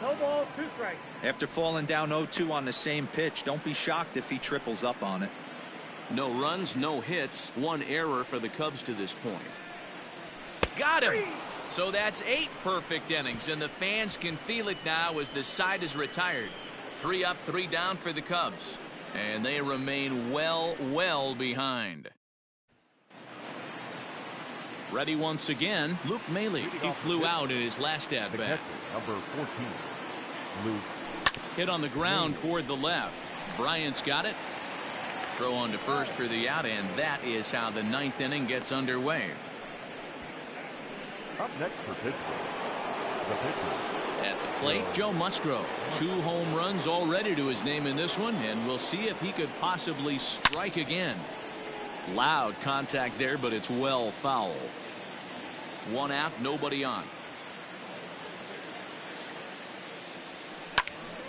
[SPEAKER 7] No ball, 2 strikes.
[SPEAKER 3] After falling down 0-2 on the same pitch, don't be shocked if he triples up on it.
[SPEAKER 1] No runs, no hits, 1 error for the Cubs to this point. Got him. So that's 8 perfect innings, and the fans can feel it now as the side is retired. 3 up, 3 down for the Cubs, and they remain well behind. Ready once again, Luke Maile. He flew out in his last at bat.
[SPEAKER 4] Number 14, Luke.
[SPEAKER 1] Hit on the ground toward the left. Bryant's got it. Throw on to first for the out, and that is how the 9th inning gets underway.
[SPEAKER 4] Up next for Pittsburgh, the pitcher.
[SPEAKER 1] At the plate, Joe Musgrove. 2 home runs already to his name in this one, and we'll see if he could possibly strike again. Loud contact there, but it's well foul. 1 out, nobody on.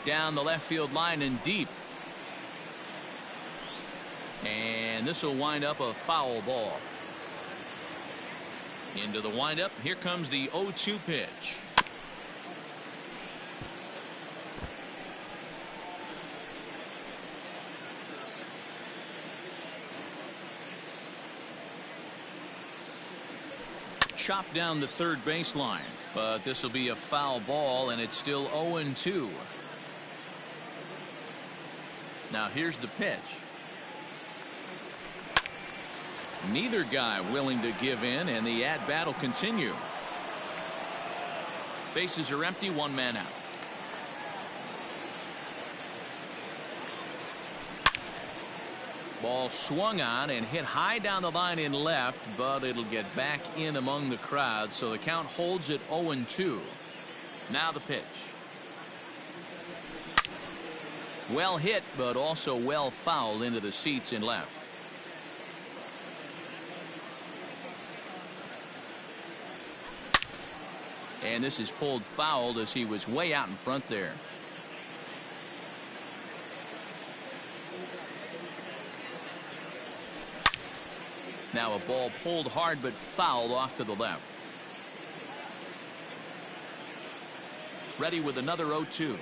[SPEAKER 1] Down the left field line and deep. And this will wind up a foul ball. Into the windup. Here comes the 0-2 pitch. Chopped down the third baseline, but this will be a foul ball, and it's still 0-2. Now here's the pitch. Neither guy willing to give in, and the at-bat will continue. Bases are empty, 1 man out. Ball swung on and hit high down the line in left, but it'll get back in among the crowd, so the count holds at 0-2. Now the pitch. Well hit, but also well fouled into the seats in left. And this is pulled fouled as he was way out in front there. Now a ball pulled hard but fouled off to the left. Ready with another 0-2.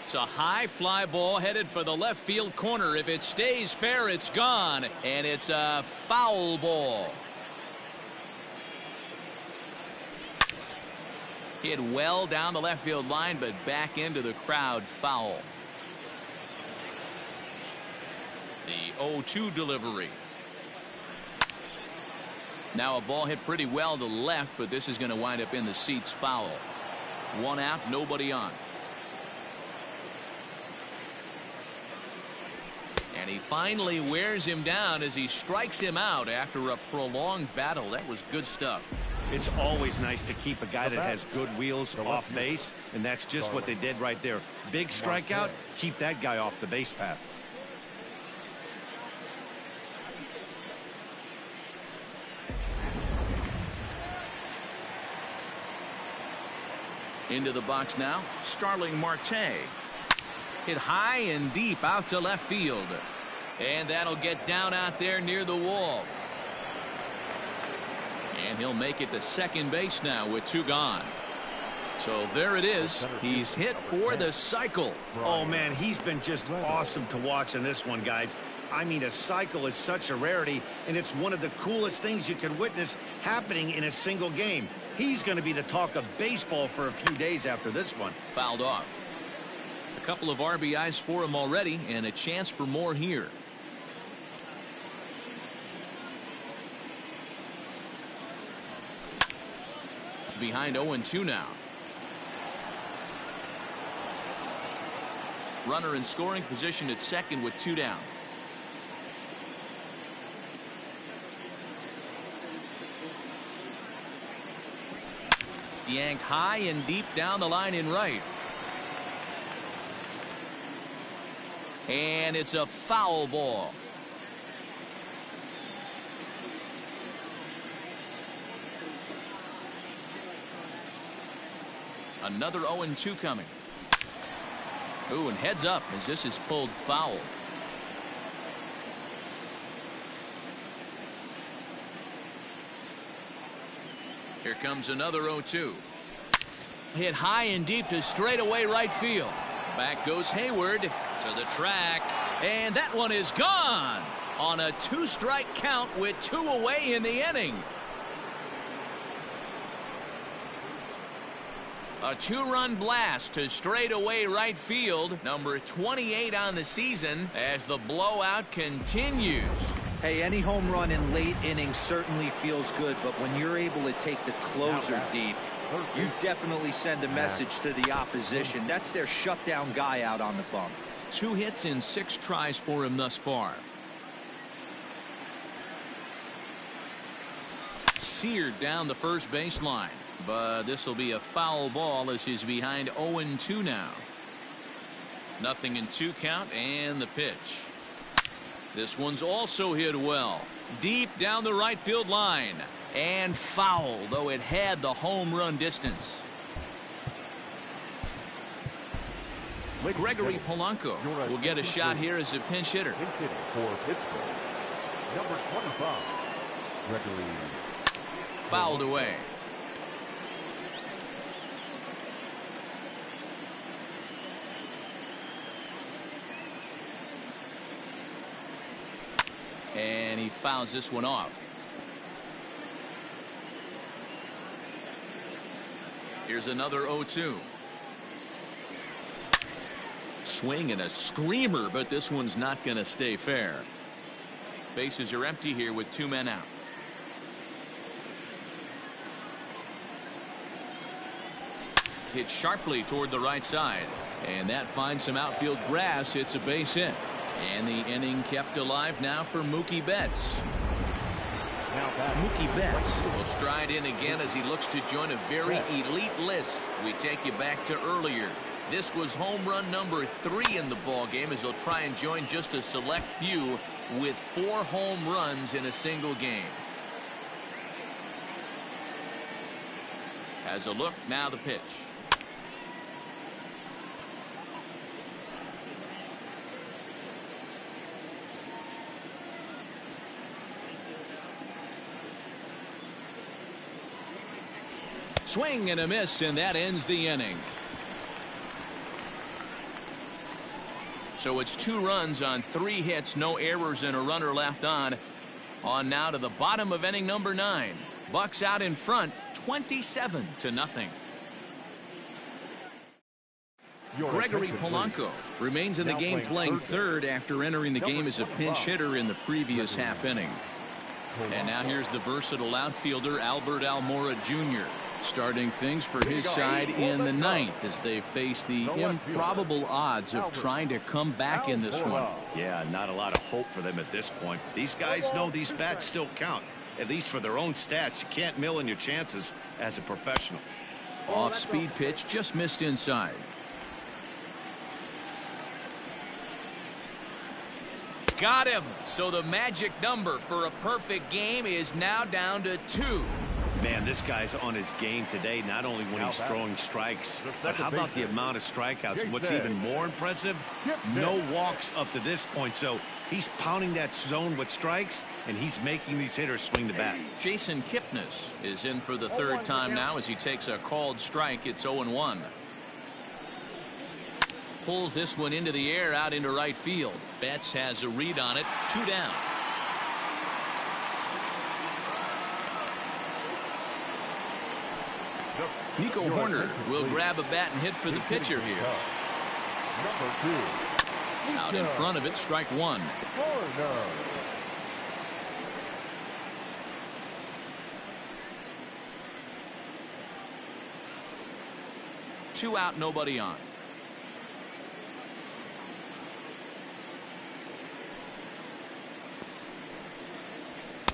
[SPEAKER 1] It's a high fly ball headed for the left field corner. If it stays fair, it's gone, and it's a foul ball. Hit well down the left field line, but back into the crowd, foul. The 0-2 delivery. Now a ball hit pretty well to left, but this is going to wind up in the seats. Foul. One out, nobody on. And he finally wears him down as he strikes him out after a prolonged battle. That was good stuff.
[SPEAKER 2] It's always nice to keep a guy that has good wheels off base, and that's just what they did right there. Big strikeout, keep that guy off the base path.
[SPEAKER 1] Into the box now, Starling Marte. Hit high and deep out to left field. And that'll get down out there near the wall. And he'll make it to second base now with 2 gone. So there it is. He's hit for the cycle.
[SPEAKER 2] Oh, man, he's been just awesome to watch in this one, guys. I mean, a cycle is such a rarity, and it's one of the coolest things you can witness happening in a single game. He's going to be the talk of baseball for a few days after this one.
[SPEAKER 1] Fouled off. A couple of RBIs for him already, and a chance for more here. Behind 0-2 now. Runner in scoring position at second with 2 down. Yanked high and deep down the line in right. And it's a foul ball. Another 0-2 coming. Ooh, and heads up as this is pulled foul. Here comes another 0-2. Hit high and deep to straightaway right field. Back goes Hayward to the track. And that one is gone on a 2-strike count with 2 away in the inning. A 2-run blast to straightaway right field. Number 28 on the season as the blowout continues.
[SPEAKER 3] Hey, any home run in late innings certainly feels good, but when you're able to take the closer deep, you definitely send a message to the opposition. That's their shutdown guy out on the bump.
[SPEAKER 1] 2 hits in 6 tries for him thus far. Seared down the first baseline. But this will be a foul ball as he's behind 0-2 now. Nothing in 2 count and the pitch. This one's also hit well. Deep down the right field line. And foul, though it had the home run distance. Gregory Polanco will get a shot here as a pinch hitter.
[SPEAKER 4] For Pittsburgh, number 25, Gregory.
[SPEAKER 1] Fouled away. And he fouls this one off. Here's another 0-2. Swing and a screamer, but this one's not going to stay fair. Bases are empty here with 2 men out. Hit sharply toward the right side. And that finds some outfield grass. It's a base hit. And the inning kept alive now for Mookie Betts. Mookie Betts will stride in again as he looks to join a very elite list. We take you back to earlier. This was home run number 3 in the ball game as he'll try and join just a select few with 4 home runs in a single game. Has a look, now the pitch. Swing and a miss, and that ends the inning. So it's 2 runs on 3 hits, no errors, and a runner left on. On now to the bottom of inning number 9. Bucks out in front, 27-0. Gregory Polanco remains in the game playing third after entering the game as a pinch hitter in the previous half inning. And now here's the versatile outfielder Albert Almora Jr. starting things for his side in the ninth as they face the improbable odds of trying to come back in this one.
[SPEAKER 2] Yeah, not a lot of hope for them at this point. These guys know these bats still count, at least for their own stats. You can't mill in your chances as a professional.
[SPEAKER 1] Off-speed pitch just missed inside. Got him. So the magic number for a perfect game is now down to 2.
[SPEAKER 2] Man, this guy's on his game today, not only when he's throwing strikes, but how about the amount of strikeouts? And what's even more impressive, no walks up to this point. So he's pounding that zone with strikes, and he's making these hitters swing the bat.
[SPEAKER 1] Jason Kipnis is in for the third time now as he takes a called strike. It's 0-1. Pulls this one into the air out into right field. Betts has a read on it. 2 down. Nico Horner will grab a bat and hit for the pitcher here. Out in front of it, strike 1. Two out, nobody on.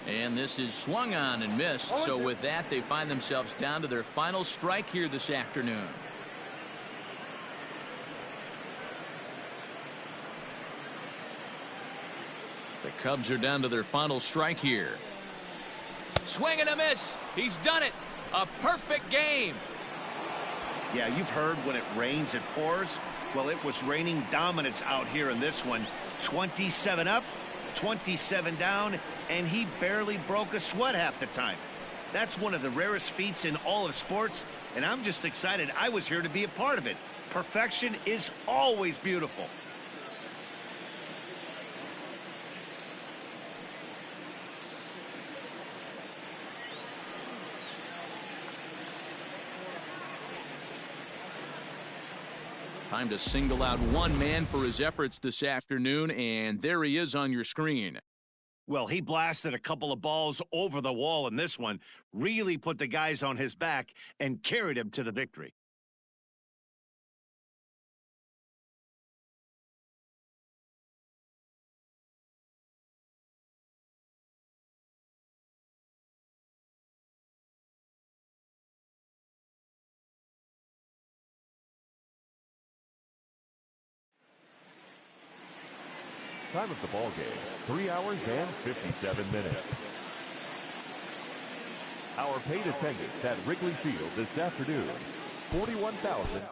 [SPEAKER 1] And this is swung on and missed. So with that, they find themselves down to their final strike here this afternoon. The Cubs are down to their final strike here. Swing and a miss. He's done it. A perfect game.
[SPEAKER 2] Yeah, you've heard when it rains, it pours. Well, it was raining dominance out here in this one. 27 up, 27 down, and he barely broke a sweat half the time. That's one of the rarest feats in all of sports, and I'm just excited I was here to be a part of it. Perfection is always beautiful.
[SPEAKER 1] Time to single out one man for his efforts this afternoon, and there he is on your screen.
[SPEAKER 2] Well, he blasted a couple of balls over the wall in this one, really put the guys on his back and carried him to the victory.
[SPEAKER 4] Time of the ball game, 3 hours and 57 minutes. Our paid attendance at Wrigley Field this afternoon, 41,000.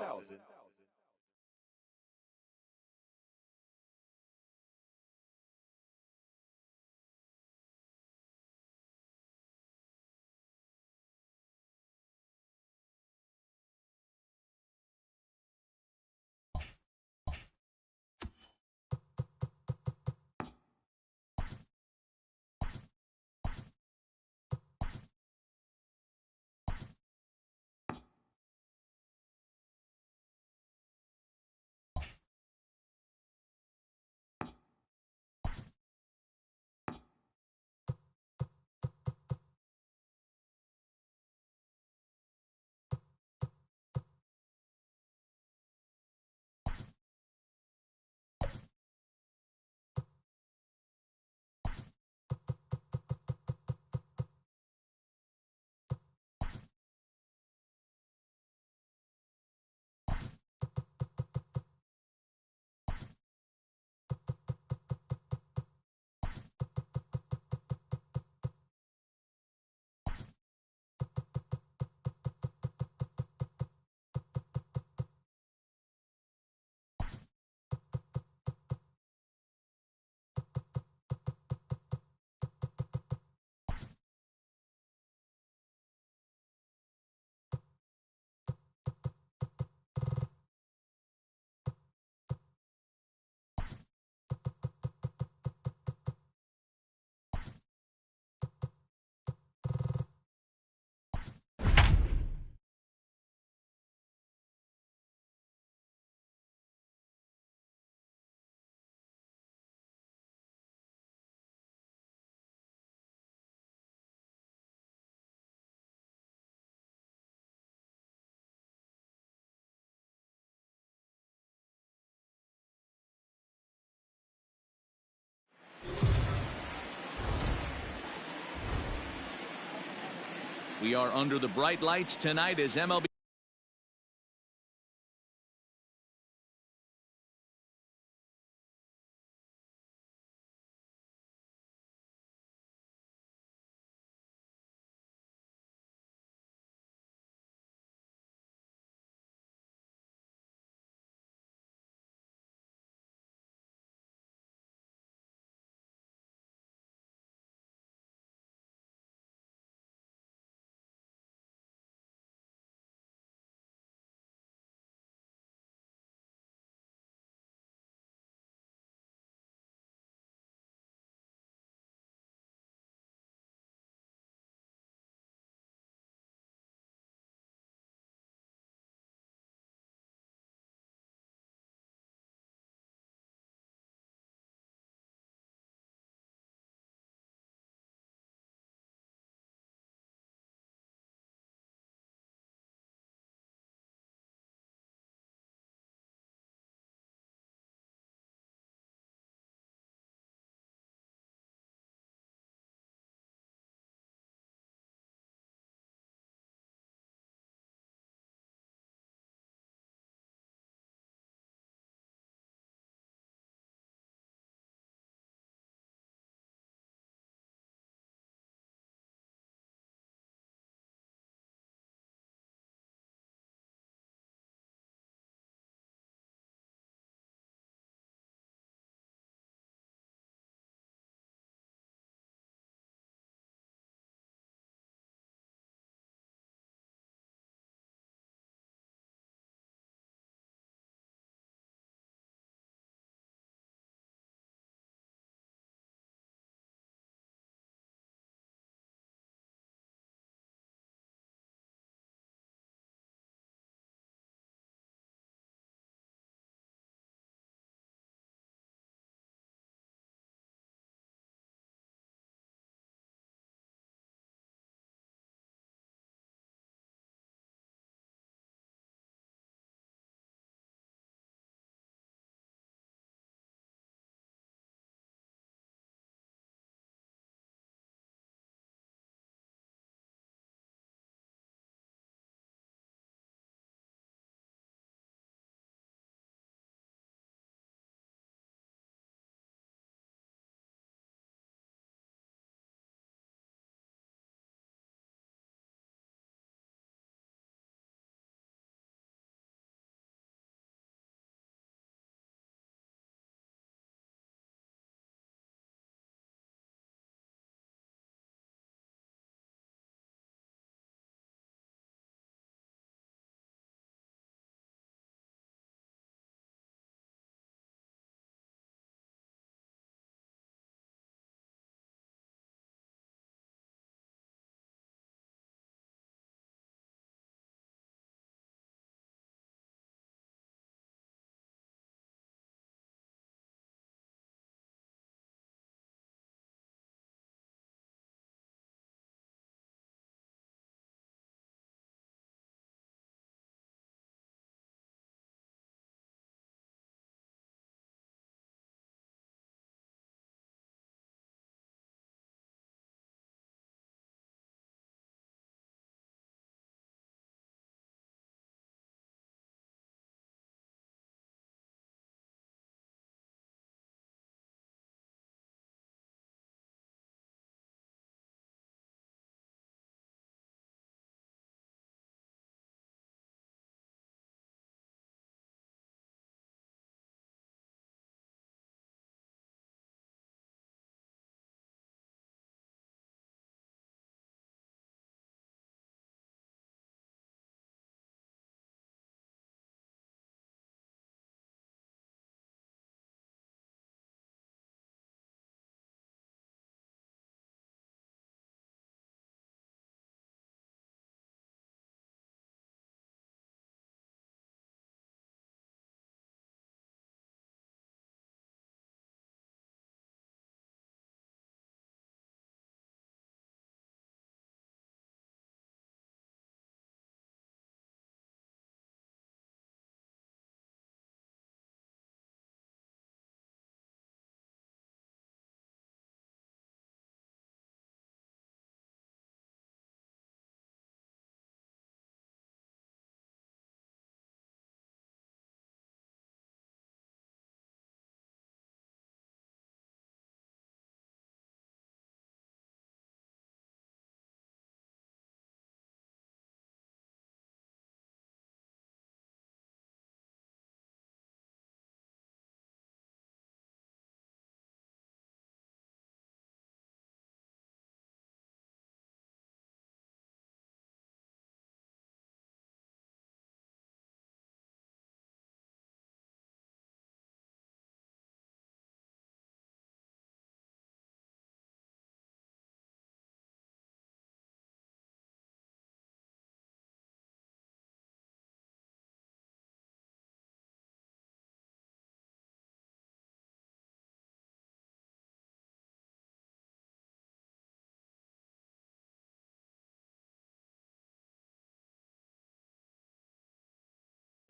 [SPEAKER 1] We are under the bright lights tonight as MLB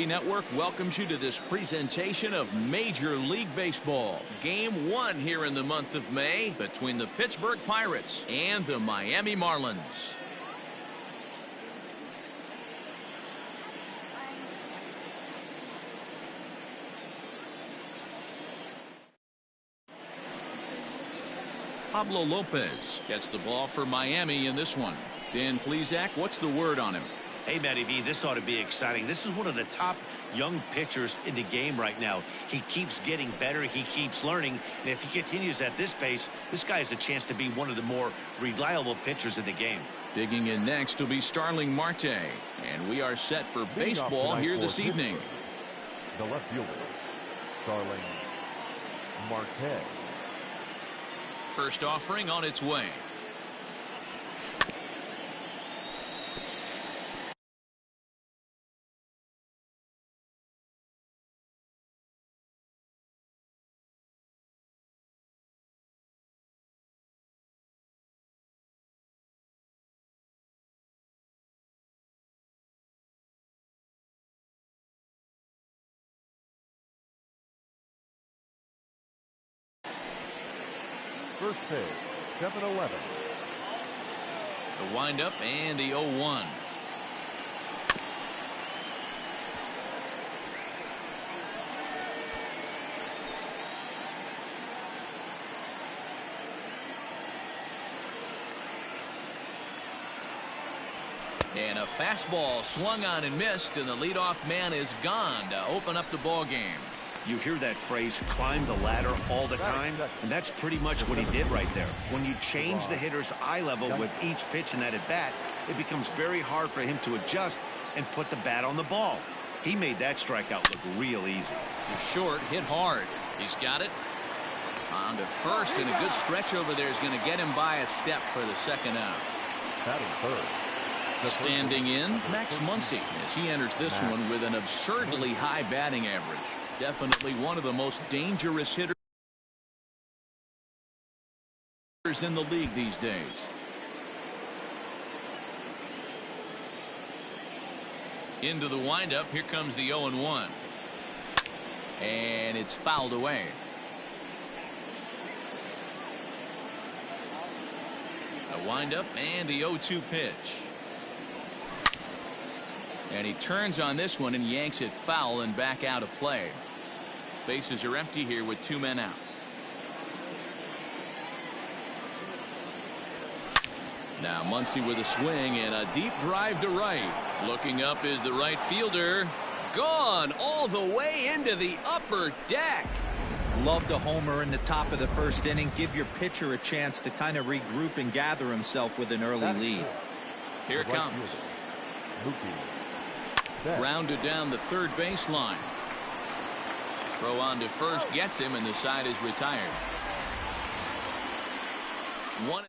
[SPEAKER 1] Network welcomes you to this presentation of Major League Baseball. Game 1 here in the month of May between the Pittsburgh Pirates and the Miami Marlins. Pablo Lopez gets the ball for Miami in this one. Dan Plesac, what's the word on him?
[SPEAKER 2] Hey, Matty V, this ought to be exciting. This is one of the top young pitchers in the game right now. He keeps getting better. He keeps learning. And if he continues at this pace, this guy has a chance to be one of the more reliable pitchers in the game.
[SPEAKER 1] Digging in next will be Starling Marte. And we are set for baseball here this evening.
[SPEAKER 4] The left fielder, Starling Marte.
[SPEAKER 1] First offering on its way.
[SPEAKER 4] First pitch, 7-11.
[SPEAKER 1] The windup and the 0-1. And a fastball swung on and missed, and the leadoff man is gone to open up the ball game.
[SPEAKER 2] You hear that phrase, climb the ladder, all the time, and that's pretty much what he did right there. When you change the hitter's eye level with each pitch in that at-bat, it becomes very hard for him to adjust and put the bat on the ball. He made that strikeout look real easy.
[SPEAKER 1] He's short, hit hard. He's got it. On to first, and a good stretch over there is going to get him by a step for the second out.
[SPEAKER 4] Batting third.
[SPEAKER 1] Standing in, Max Muncy, as he enters this one with an absurdly high batting average. Definitely one of the most dangerous hitters in the league these days. Into the windup, here comes the 0-1. And it's fouled away. A windup and the 0-2 pitch. And he turns on this one and yanks it foul and back out of play. Bases are empty here with 2 men out. Now Muncy with a swing and a deep drive to right. Looking up is the right fielder. Gone all the way into the upper deck.
[SPEAKER 3] Love the homer in the top of the first inning. Give your pitcher a chance to kind of regroup and gather himself with an early lead.
[SPEAKER 1] Here it comes. Grounded down the third baseline. Throw on to first gets him, and the side is retired. One.